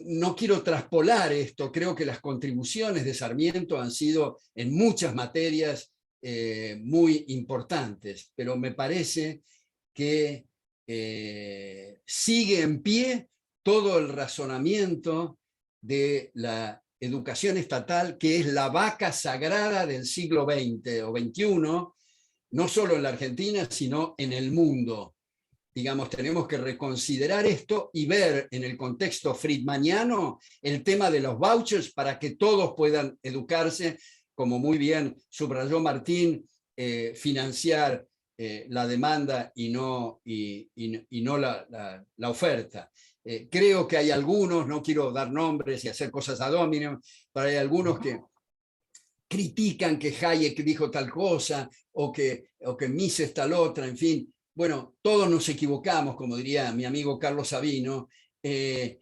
no quiero traspolar esto, creo que las contribuciones de Sarmiento han sido en muchas materias muy importantes, pero me parece que sigue en pie todo el razonamiento de la educación estatal, que es la vaca sagrada del siglo XX o XXI, no solo en la Argentina, sino en el mundo. Digamos, tenemos que reconsiderar esto y ver en el contexto friedmaniano el tema de los vouchers para que todos puedan educarse, como muy bien subrayó Martín, financiar la demanda y no la oferta. Creo que hay algunos, no quiero dar nombres y hacer cosas ad hominem, pero hay algunos que critican que Hayek dijo tal cosa o que Mises tal otra, en fin. Bueno, todos nos equivocamos, como diría mi amigo Carlos Sabino, y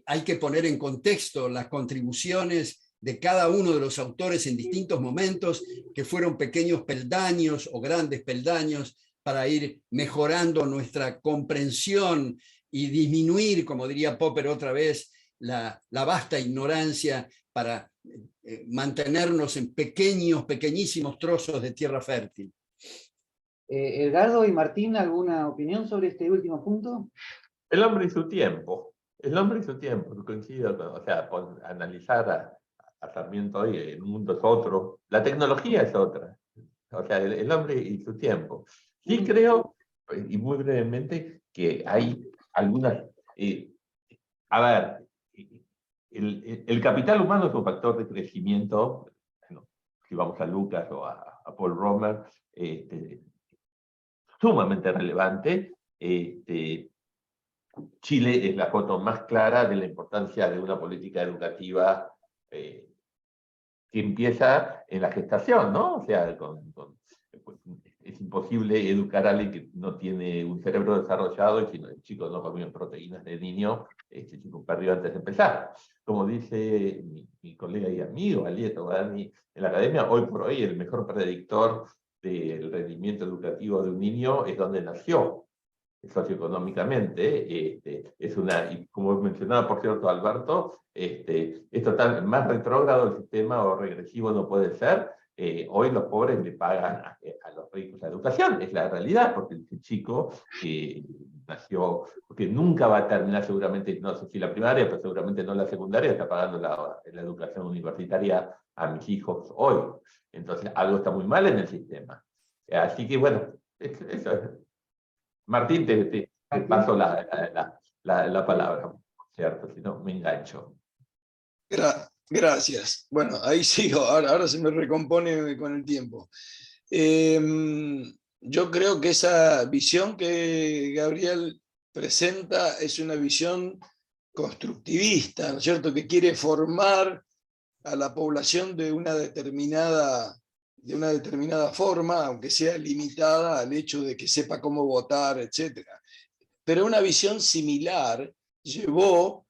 hay que poner en contexto las contribuciones de cada uno de los autores en distintos momentos, que fueron pequeños peldaños o grandes peldaños para ir mejorando nuestra comprensión y disminuir, como diría Popper otra vez, la vasta ignorancia para mantenernos en pequeñísimos trozos de tierra fértil. Edgardo y Martín, ¿alguna opinión sobre este último punto? El hombre y su tiempo. El hombre y su tiempo, coincido con, o sea, analizar a Sarmiento hoy, el mundo es otro, la tecnología es otra, o sea, el hombre y su tiempo. Sí creo, y muy brevemente, que hay algunas, a ver, el capital humano es un factor de crecimiento, bueno, si vamos a Lucas o a Paul Romer, sumamente relevante. Chile es la foto más clara de la importancia de una política educativa que empieza en la gestación, ¿no? O sea, es imposible educar a alguien que no tiene un cerebro desarrollado y si el chico no comió proteínas de niño, este chico perdió antes de empezar. Como dice mi colega y amigo Alieto Dani, en la academia, hoy por hoy el mejor predictor del rendimiento educativo de un niño es donde nació, socioeconómicamente. Es una, y como mencionaba por cierto Alberto, es total, más retrógrado el sistema o regresivo no puede ser. Hoy los pobres le pagan a los ricos la educación, es la realidad, porque el chico nació, porque nunca va a terminar seguramente, no sé si la primaria, pero seguramente no la secundaria, está pagando la educación universitaria a mis hijos hoy. Entonces algo está muy mal en el sistema. Así que bueno, eso es. Martín, te paso la palabra, ¿cierto? Si no, me engancho. Gracias. Bueno, ahí sigo, ahora se me recompone con el tiempo. Yo creo que esa visión que Gabriel presenta es una visión constructivista, ¿no es cierto?, que quiere formar a la población de una determinada forma, aunque sea limitada al hecho de que sepa cómo votar, etc. Pero una visión similar llevó,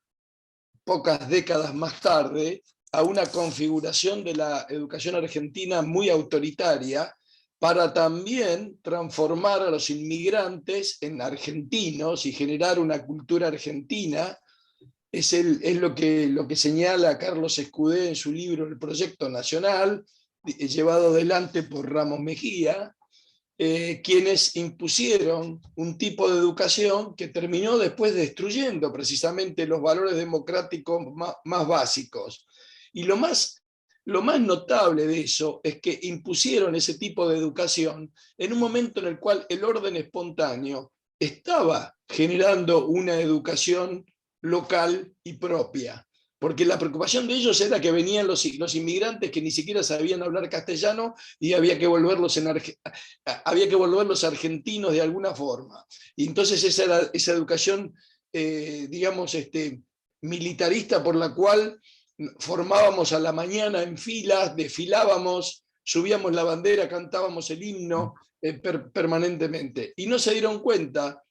pocas décadas más tarde, a una configuración de la educación argentina muy autoritaria, para también transformar a los inmigrantes en argentinos y generar una cultura argentina. Es lo que señala Carlos Escudé en su libro El Proyecto Nacional, llevado adelante por Ramos Mejía, quienes impusieron un tipo de educación que terminó después destruyendo precisamente los valores democráticos más básicos. Y lo más notable de eso es que impusieron ese tipo de educación en un momento en el cual el orden espontáneo estaba generando una educación local y propia. Porque la preocupación de ellos era que venían los inmigrantes que ni siquiera sabían hablar castellano y había que volverlos argentinos de alguna forma. Y entonces esa educación, digamos, militarista, por la cual formábamos a la mañana en filas, desfilábamos, subíamos la bandera, cantábamos el himno permanentemente. Y no se dieron cuenta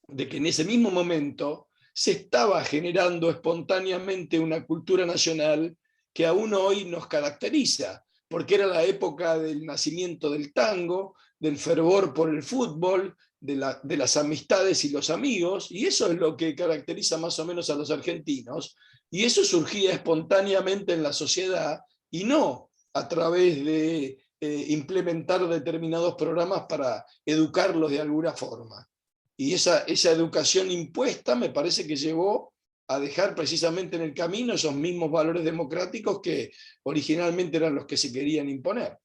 de que en ese mismo momento se estaba generando espontáneamente una cultura nacional que aún hoy nos caracteriza, porque era la época del nacimiento del tango, del fervor por el fútbol, de las amistades y los amigos, y eso es lo que caracteriza más o menos a los argentinos, y eso surgía espontáneamente en la sociedad, y no a través de implementar determinados programas para educarlos de alguna forma. Y esa educación impuesta me parece que llevó a dejar precisamente en el camino esos mismos valores democráticos que originalmente eran los que se querían imponer.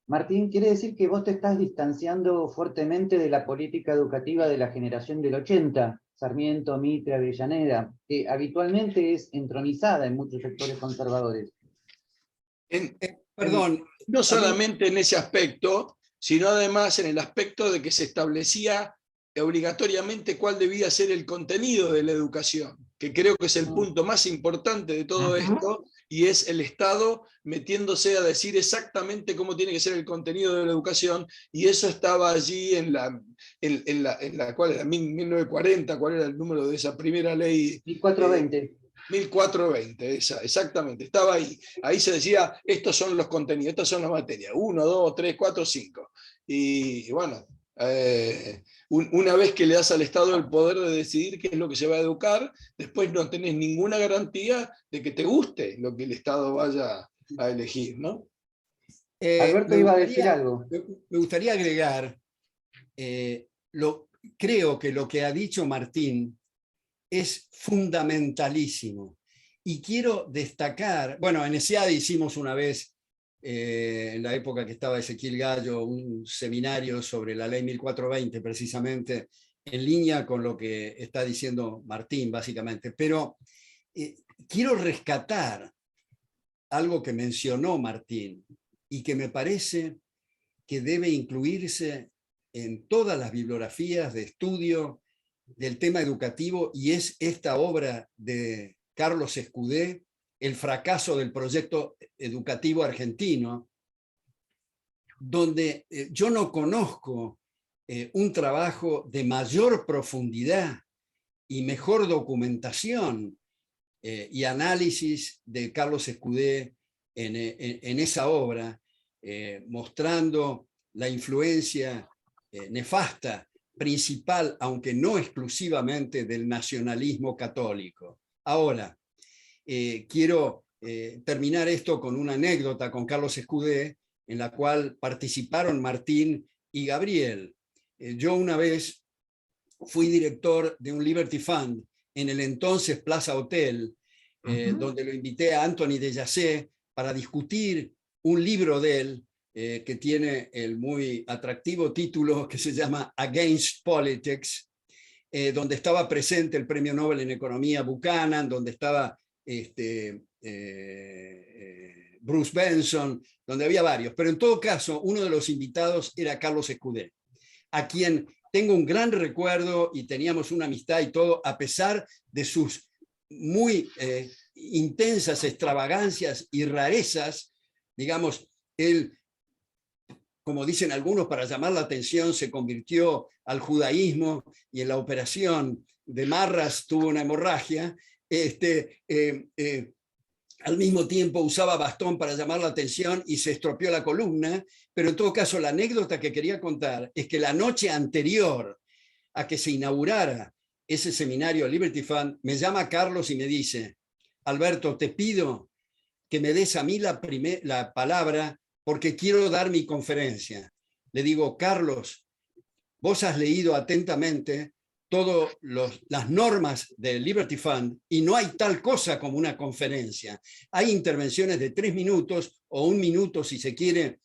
Martín, quiere decir que vos te estás distanciando fuertemente de la política educativa de la generación del 80, Sarmiento, Mitre, Avellaneda, que habitualmente es entronizada en muchos sectores conservadores. Perdón. No solamente en ese aspecto, sino además en el aspecto de que se establecía obligatoriamente cuál debía ser el contenido de la educación, que creo que es el punto más importante de todo esto, y es el Estado metiéndose a decir exactamente cómo tiene que ser el contenido de la educación, y eso estaba allí en la ¿cuál era? 1940, ¿cuál era el número de esa primera ley? 1420. 1420, exactamente, estaba ahí. Ahí se decía, estos son los contenidos, estas son las materias, 1, 2, 3, 4, 5. Y bueno, una vez que le das al Estado el poder de decidir qué es lo que se va a educar, después no tenés ninguna garantía de que te guste lo que el Estado vaya a elegir, ¿no? Alberto iba a decir algo. Me gustaría agregar, creo que lo que ha dicho Martín es fundamentalísimo. Y quiero destacar, bueno, en ESEADE hicimos una vez, en la época que estaba Ezequiel Gallo, un seminario sobre la ley 1420, precisamente en línea con lo que está diciendo Martín, básicamente. Pero quiero rescatar algo que mencionó Martín y que me parece que debe incluirse en todas las bibliografías de estudio del tema educativo, y es esta obra de Carlos Escudé, El fracaso del proyecto educativo argentino, donde yo no conozco un trabajo de mayor profundidad y mejor documentación y análisis de Carlos Escudé en esa obra, mostrando la influencia nefasta principal, aunque no exclusivamente, del nacionalismo católico. Ahora, quiero terminar esto con una anécdota con Carlos Escudé, en la cual participaron Martín y Gabriel. Yo una vez fui director de un Liberty Fund en el entonces Plaza Hotel, donde lo invité a Anthony de Jacé para discutir un libro de él, que tiene el muy atractivo título que se llama Against Politics, donde estaba presente el premio Nobel en Economía Buchanan, donde estaba Bruce Benson, donde había varios. Pero en todo caso, uno de los invitados era Carlos Escudé, a quien tengo un gran recuerdo y teníamos una amistad y todo, a pesar de sus muy intensas extravagancias y rarezas. Digamos, él, como dicen algunos, para llamar la atención, se convirtió al judaísmo y en la operación de Marras tuvo una hemorragia. al mismo tiempo usaba bastón para llamar la atención y se estropeó la columna, pero en todo caso la anécdota que quería contar es que la noche anterior a que se inaugurara ese seminario Liberty Fund, me llama Carlos y me dice: Alberto, te pido que me des a mí la palabra porque quiero dar mi conferencia. Le digo: Carlos, vos has leído atentamente todas las normas del Liberty Fund y no hay tal cosa como una conferencia. Hay intervenciones de 3 minutos o 1 minuto si se quiere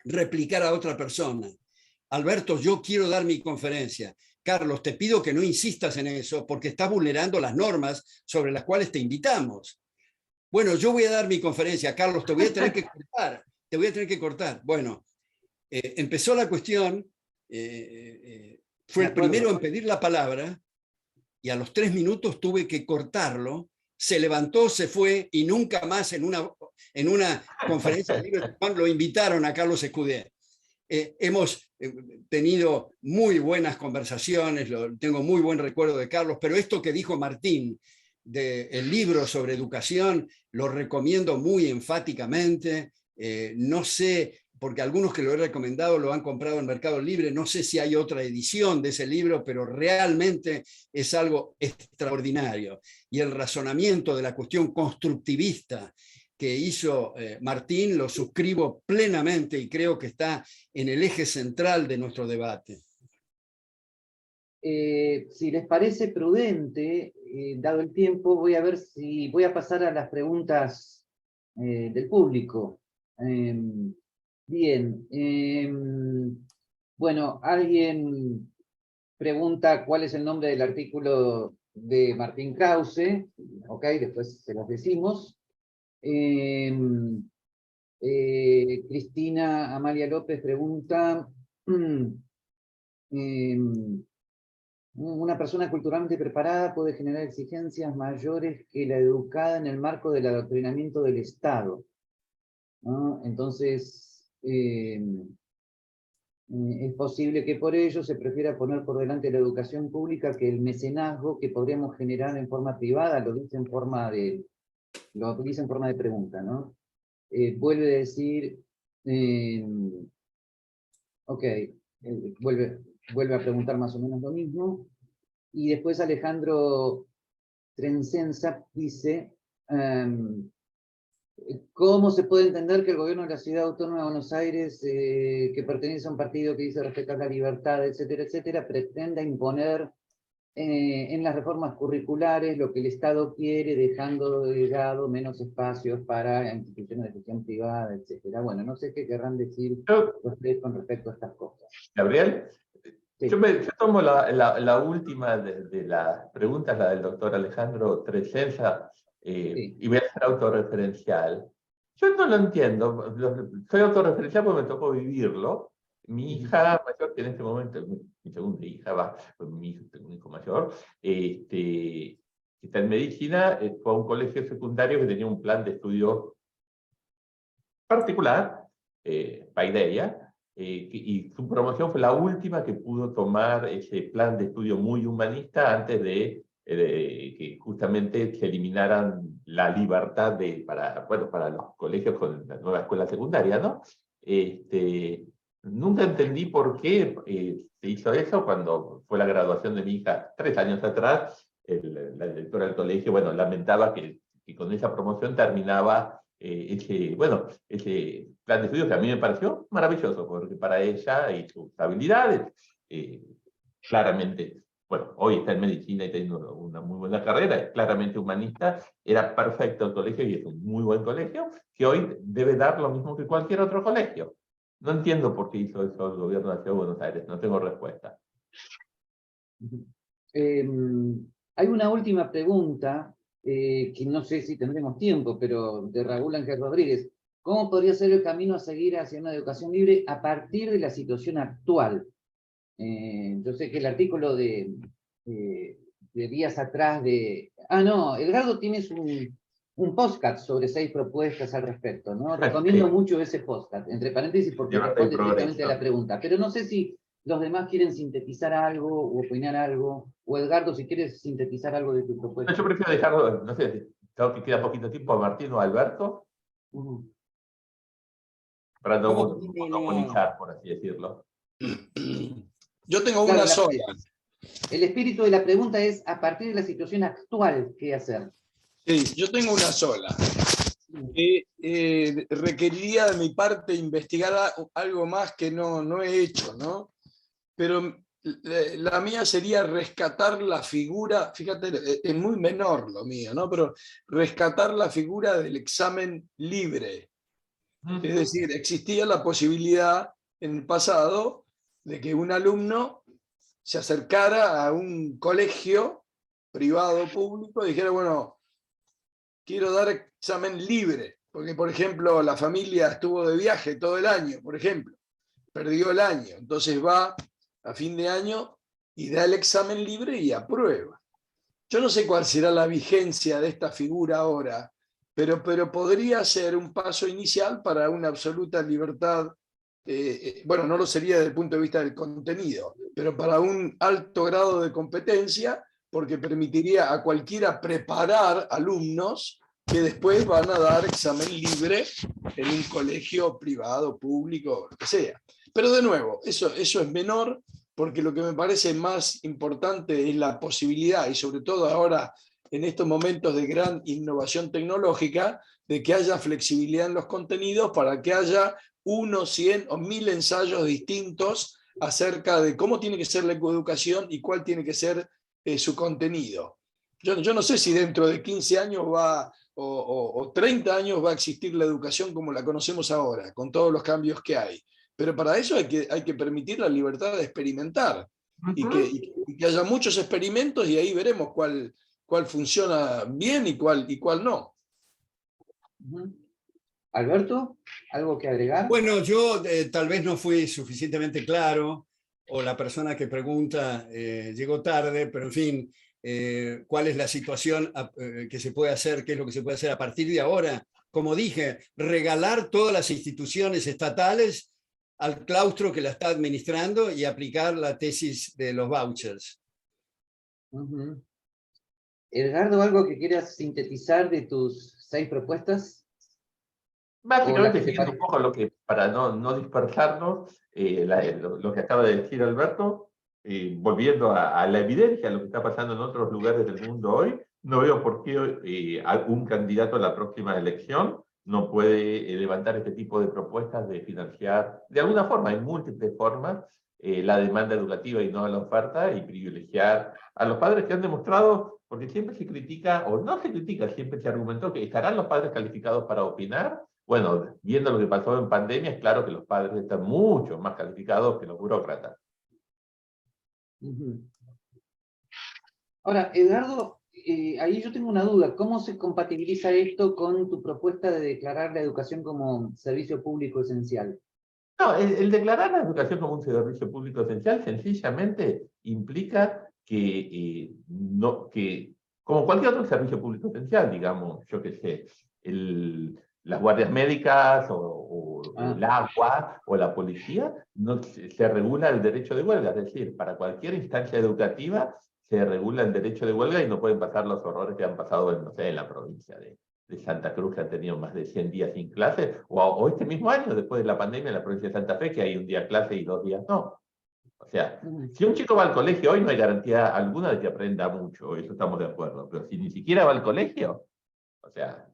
replicar a otra persona. Alberto, yo quiero dar mi conferencia. Carlos, te pido que no insistas en eso porque estás vulnerando las normas sobre las cuales te invitamos. Bueno, yo voy a dar mi conferencia. Carlos, te voy a tener que cortar. Te voy a tener que cortar. Bueno, empezó la cuestión. Fue el primero en pedir la palabra y a los 3 minutos tuve que cortarlo. Se levantó, se fue y nunca más en una conferencia de Liberty Fund lo invitaron a Carlos Escudé. Hemos tenido muy buenas conversaciones, tengo muy buen recuerdo de Carlos, pero esto que dijo Martín del libro sobre educación lo recomiendo muy enfáticamente. No sé, porque algunos que lo he recomendado lo han comprado en Mercado Libre, no sé si hay otra edición de ese libro, pero realmente es algo extraordinario. Y el razonamiento de la cuestión constructivista que hizo Martín lo suscribo plenamente y creo que está en el eje central de nuestro debate. Si les parece prudente, dado el tiempo, voy a pasar a las preguntas del público. Bien. Bueno, alguien pregunta cuál es el nombre del artículo de Martín Krause. Ok, después se los decimos. Cristina Amalia López pregunta: ¿una persona culturalmente preparada puede generar exigencias mayores que la educada en el marco del adoctrinamiento del Estado? ¿No? Entonces, es posible que por ello se prefiera poner por delante la educación pública que el mecenazgo que podríamos generar en forma privada. Lo dice en forma de pregunta, ¿no? Vuelve a decir, ok, vuelve a preguntar más o menos lo mismo. Y después Alejandro Trencenza dice: ¿cómo se puede entender que el gobierno de la Ciudad Autónoma de Buenos Aires, que pertenece a un partido que dice respetar la libertad, etcétera, etcétera, pretenda imponer en las reformas curriculares lo que el Estado quiere, dejando de lado menos espacios para instituciones de gestión privada, etcétera? Bueno, no sé qué querrán decir ustedes con respecto a estas cosas. Gabriel, Sí. yo tomo la última de las preguntas, la del doctor Alejandro Tresenza, Sí. y voy a ser autorreferencial. Yo no lo entiendo, soy autorreferencial porque me tocó vivirlo. Mi hija mayor, que en este momento, mi segunda hija, mi hijo mayor, que está en medicina, fue a un colegio secundario que tenía un plan de estudio particular, Paideia, y su promoción fue la última que pudo tomar ese plan de estudio muy humanista antes de que justamente se eliminaran la libertad para los colegios con la nueva escuela secundaria, ¿no? Nunca entendí por qué se hizo eso cuando fue la graduación de mi hija 3 años atrás. La directora del colegio, bueno, lamentaba que con esa promoción terminaba ese plan de estudios que a mí me pareció maravilloso, porque para ella y sus habilidades, claramente, bueno, hoy está en medicina y tiene una muy buena carrera, es claramente humanista, era perfecto el colegio y es un muy buen colegio, que hoy debe dar lo mismo que cualquier otro colegio. No entiendo por qué hizo eso el gobierno de la Ciudad de Buenos Aires, no tengo respuesta. Hay una última pregunta, que no sé si tendremos tiempo, pero de Raúl Ángel Rodríguez. ¿Cómo podría ser el camino a seguir hacia una educación libre a partir de la situación actual? Yo sé que el artículo de días atrás de... no, Edgardo tienes un podcast sobre 6 propuestas al respecto, ¿no? Recomiendo mucho ese podcast, entre paréntesis, porque responde directamente a la pregunta. Pero no sé si los demás quieren sintetizar algo o opinar algo, o Edgardo, si quieres sintetizar algo de tu propuesta. Yo prefiero dejarlo, no sé, Creo que queda poquito tiempo a Martín o a Alberto, para no monopolizar, por así decirlo. Yo tengo Claro, una sola. El espíritu de la pregunta es, a partir de la situación actual, ¿qué hacer? Sí, yo tengo una sola. Requeriría de mi parte investigar algo más que no he hecho, ¿no? Pero la mía sería rescatar la figura, fíjate, es muy menor lo mío, ¿no? Pero rescatar la figura del examen libre. Es decir, existía la posibilidad en el pasado de que un alumno se acercara a un colegio privado o público y dijera, bueno, quiero dar examen libre, porque por ejemplo la familia estuvo de viaje todo el año, por ejemplo, perdió el año, entonces va a fin de año y da el examen libre y aprueba. Yo no sé cuál será la vigencia de esta figura ahora, pero podría ser un paso inicial para una absoluta libertad, bueno, no lo sería desde el punto de vista del contenido, pero para un alto grado de competencia, porque permitiría a cualquiera preparar alumnos que después van a dar examen libre en un colegio privado, público, lo que sea. Pero de nuevo, eso es menor, porque lo que me parece más importante es la posibilidad, y sobre todo ahora en estos momentos de gran innovación tecnológica, de que haya flexibilidad en los contenidos para que haya 1, 100 o 1000 ensayos distintos acerca de cómo tiene que ser la ecoeducación y cuál tiene que ser su contenido. Yo no sé si dentro de 15 años o 30 años va a existir la educación como la conocemos ahora, con todos los cambios que hay. Pero para eso hay que permitir la libertad de experimentar y que haya muchos experimentos y ahí veremos cuál funciona bien y cuál no. Alberto, ¿algo que agregar? Bueno, yo tal vez no fui suficientemente claro, o la persona que pregunta llegó tarde, pero en fin, ¿cuál es la situación que se puede hacer? ¿Qué es lo que se puede hacer a partir de ahora? Como dije, regalar todas las instituciones estatales al claustro que la está administrando y aplicar la tesis de los vouchers. Edgardo, ¿algo que quieras sintetizar de tus 6 propuestas? Básicamente, siguiendo un poco lo que, para no dispersarnos, lo que acaba de decir Alberto, volviendo a la evidencia, a lo que está pasando en otros lugares del mundo hoy, no veo por qué algún candidato a la próxima elección no puede levantar este tipo de propuestas de financiar, de alguna forma, en múltiples formas, la demanda educativa y no la oferta, y privilegiar a los padres que han demostrado, porque siempre se critica, o no se critica, siempre se argumentó que estarán los padres calificados para opinar. Bueno, viendo lo que pasó en pandemia, es claro que los padres están mucho más calificados que los burócratas. Ahora, Edgardo, ahí yo tengo una duda. ¿Cómo se compatibiliza esto con tu propuesta de declarar la educación como servicio público esencial? No, el declarar la educación como un servicio público esencial sencillamente implica que, como cualquier otro servicio público esencial, digamos, yo qué sé, las guardias médicas o el agua o la policía, no se regula el derecho de huelga. Es decir, para cualquier instancia educativa se regula el derecho de huelga y no pueden pasar los horrores que han pasado en, no sé, en la provincia de Santa Cruz, que han tenido más de 100 días sin clase, o este mismo año, después de la pandemia, en la provincia de Santa Fe, que hay un día clase y 2 días no. O sea, si un chico va al colegio hoy, no hay garantía alguna de que aprenda mucho, eso estamos de acuerdo, pero si ni siquiera va al colegio, o sea,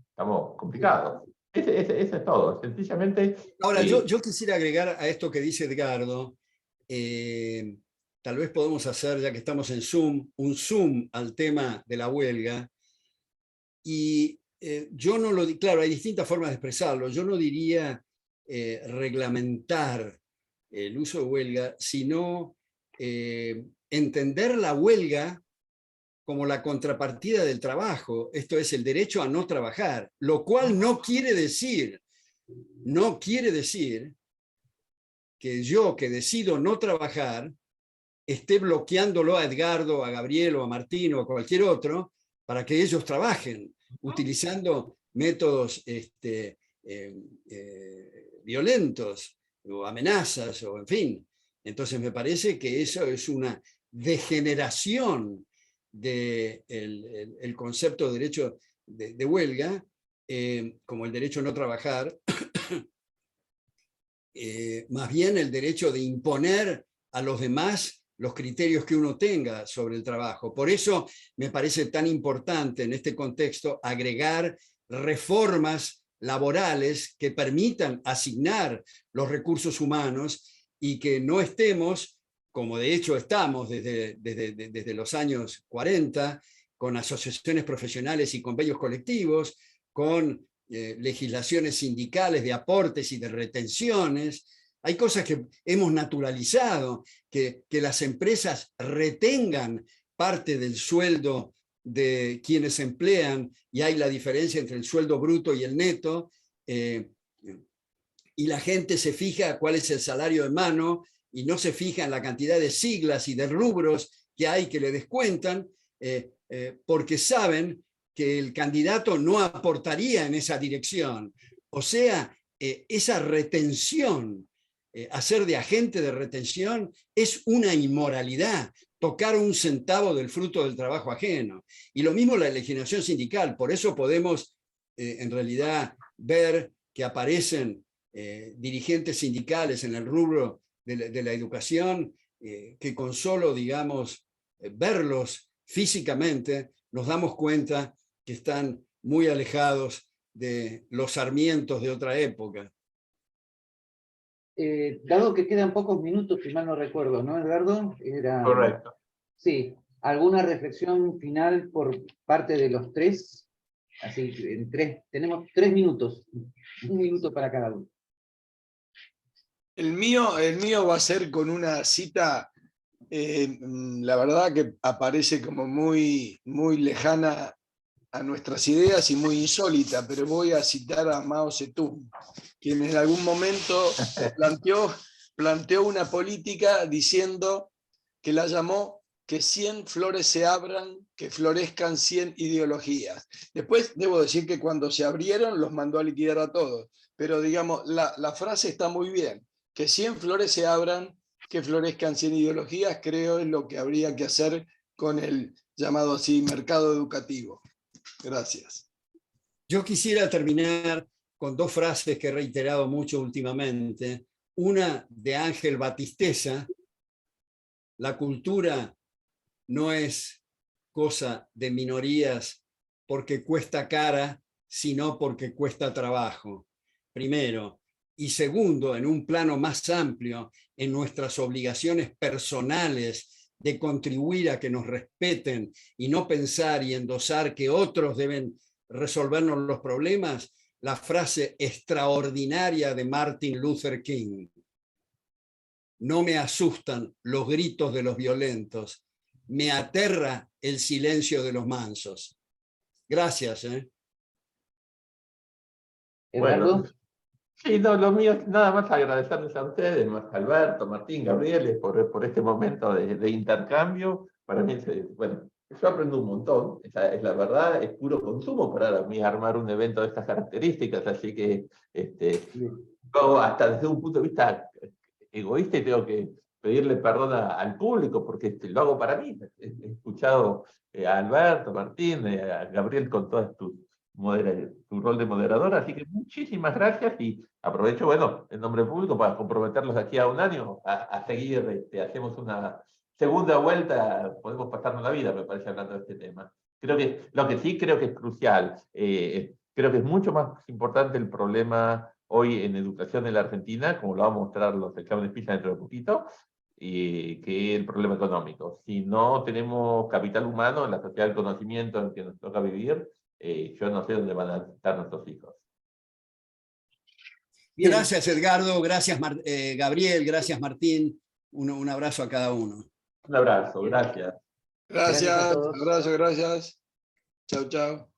estamos complicados. Eso es todo, sencillamente... Ahora, yo quisiera agregar a esto que dice Edgardo, tal vez podemos hacer, ya que estamos en Zoom, un zoom al tema de la huelga. Y yo no lo diría, claro, hay distintas formas de expresarlo. Yo no diría reglamentar el uso de huelga, sino entender la huelga como la contrapartida del trabajo, esto es el derecho a no trabajar, lo cual no quiere decir que yo que decido no trabajar esté bloqueándolo a Edgardo, a Gabriel o a Martín o a cualquier otro para que ellos trabajen, utilizando métodos violentos o amenazas o en fin. Entonces me parece que eso es una degeneración del concepto de derecho de huelga, como el derecho a no trabajar, más bien el derecho de imponer a los demás los criterios que uno tenga sobre el trabajo. Por eso me parece tan importante en este contexto agregar reformas laborales que permitan asignar los recursos humanos y que no estemos, como de hecho estamos desde los años 40, con asociaciones profesionales y convenios colectivos, con legislaciones sindicales de aportes y de retenciones. Hay cosas que hemos naturalizado, que las empresas retengan parte del sueldo de quienes emplean, y hay la diferencia entre el sueldo bruto y el neto, y la gente se fija cuál es el salario de mano, y no se fija en la cantidad de siglas y de rubros que hay que le descuentan, porque saben que el candidato no aportaría en esa dirección. O sea, esa retención, hacer de agente de retención es una inmoralidad, tocar un centavo del fruto del trabajo ajeno. Y lo mismo la legislación sindical, por eso podemos en realidad ver que aparecen dirigentes sindicales en el rubro de la educación, que con solo, digamos, verlos físicamente, nos damos cuenta que están muy alejados de los sarmientos de otra época. Dado que quedan pocos minutos, si mal no recuerdo, ¿no, Edgardo? Correcto. Sí. ¿Alguna reflexión final por parte de los tres? Así, tenemos 3 minutos. 1 minuto para cada uno. El mío va a ser con una cita, la verdad que aparece como muy, muy lejana a nuestras ideas y muy insólita, pero voy a citar a Mao Zedong, quien en algún momento planteó una política diciendo que la llamó que 100 flores se abran, que florezcan 100 ideologías. Después debo decir que cuando se abrieron los mandó a liquidar a todos, pero digamos, la frase está muy bien, que 100 flores se abran, que florezcan 100 ideologías, creo es lo que habría que hacer con el llamado así mercado educativo. Gracias. Yo quisiera terminar con 2 frases que he reiterado mucho últimamente. Una de Ángel Batisteza: la cultura no es cosa de minorías porque cuesta cara, sino porque cuesta trabajo. Primero. Y segundo, en un plano más amplio, en nuestras obligaciones personales de contribuir a que nos respeten y no pensar y endosar que otros deben resolvernos los problemas, la frase extraordinaria de Martin Luther King: no me asustan los gritos de los violentos, me aterra el silencio de los mansos. Gracias. ¿Eduardo? Bueno, sí, no, lo mío es nada más agradecerles a ustedes, más a Alberto, Martín, Gabriel, por este momento de intercambio. Para mí, bueno, yo aprendo un montón, es la verdad, es puro consumo para mí armar un evento de estas características, así que yo hasta desde un punto de vista egoísta tengo que pedirle perdón al público, porque lo hago para mí. He escuchado a Alberto, Martín, a Gabriel con todas tu rol de moderador, así que muchísimas gracias y aprovecho, bueno, en nombre público para comprometerlos aquí a un año a seguir, hacemos una segunda vuelta, podemos pasarnos la vida, me parece, hablando de este tema. Creo que lo que sí creo que es crucial, creo que es mucho más importante el problema hoy en educación en la Argentina, como lo van a mostrar los exámenes PISA dentro de poquito, que el problema económico. Si no tenemos capital humano en la sociedad del conocimiento en que nos toca vivir, yo no sé dónde van a estar nuestros hijos. Bien. Gracias, Edgardo. Gracias, Gabriel. Gracias, Martín. Un abrazo a cada uno. Un abrazo, gracias. Gracias, Gracias a todos. abrazo, gracias. Chao, chao.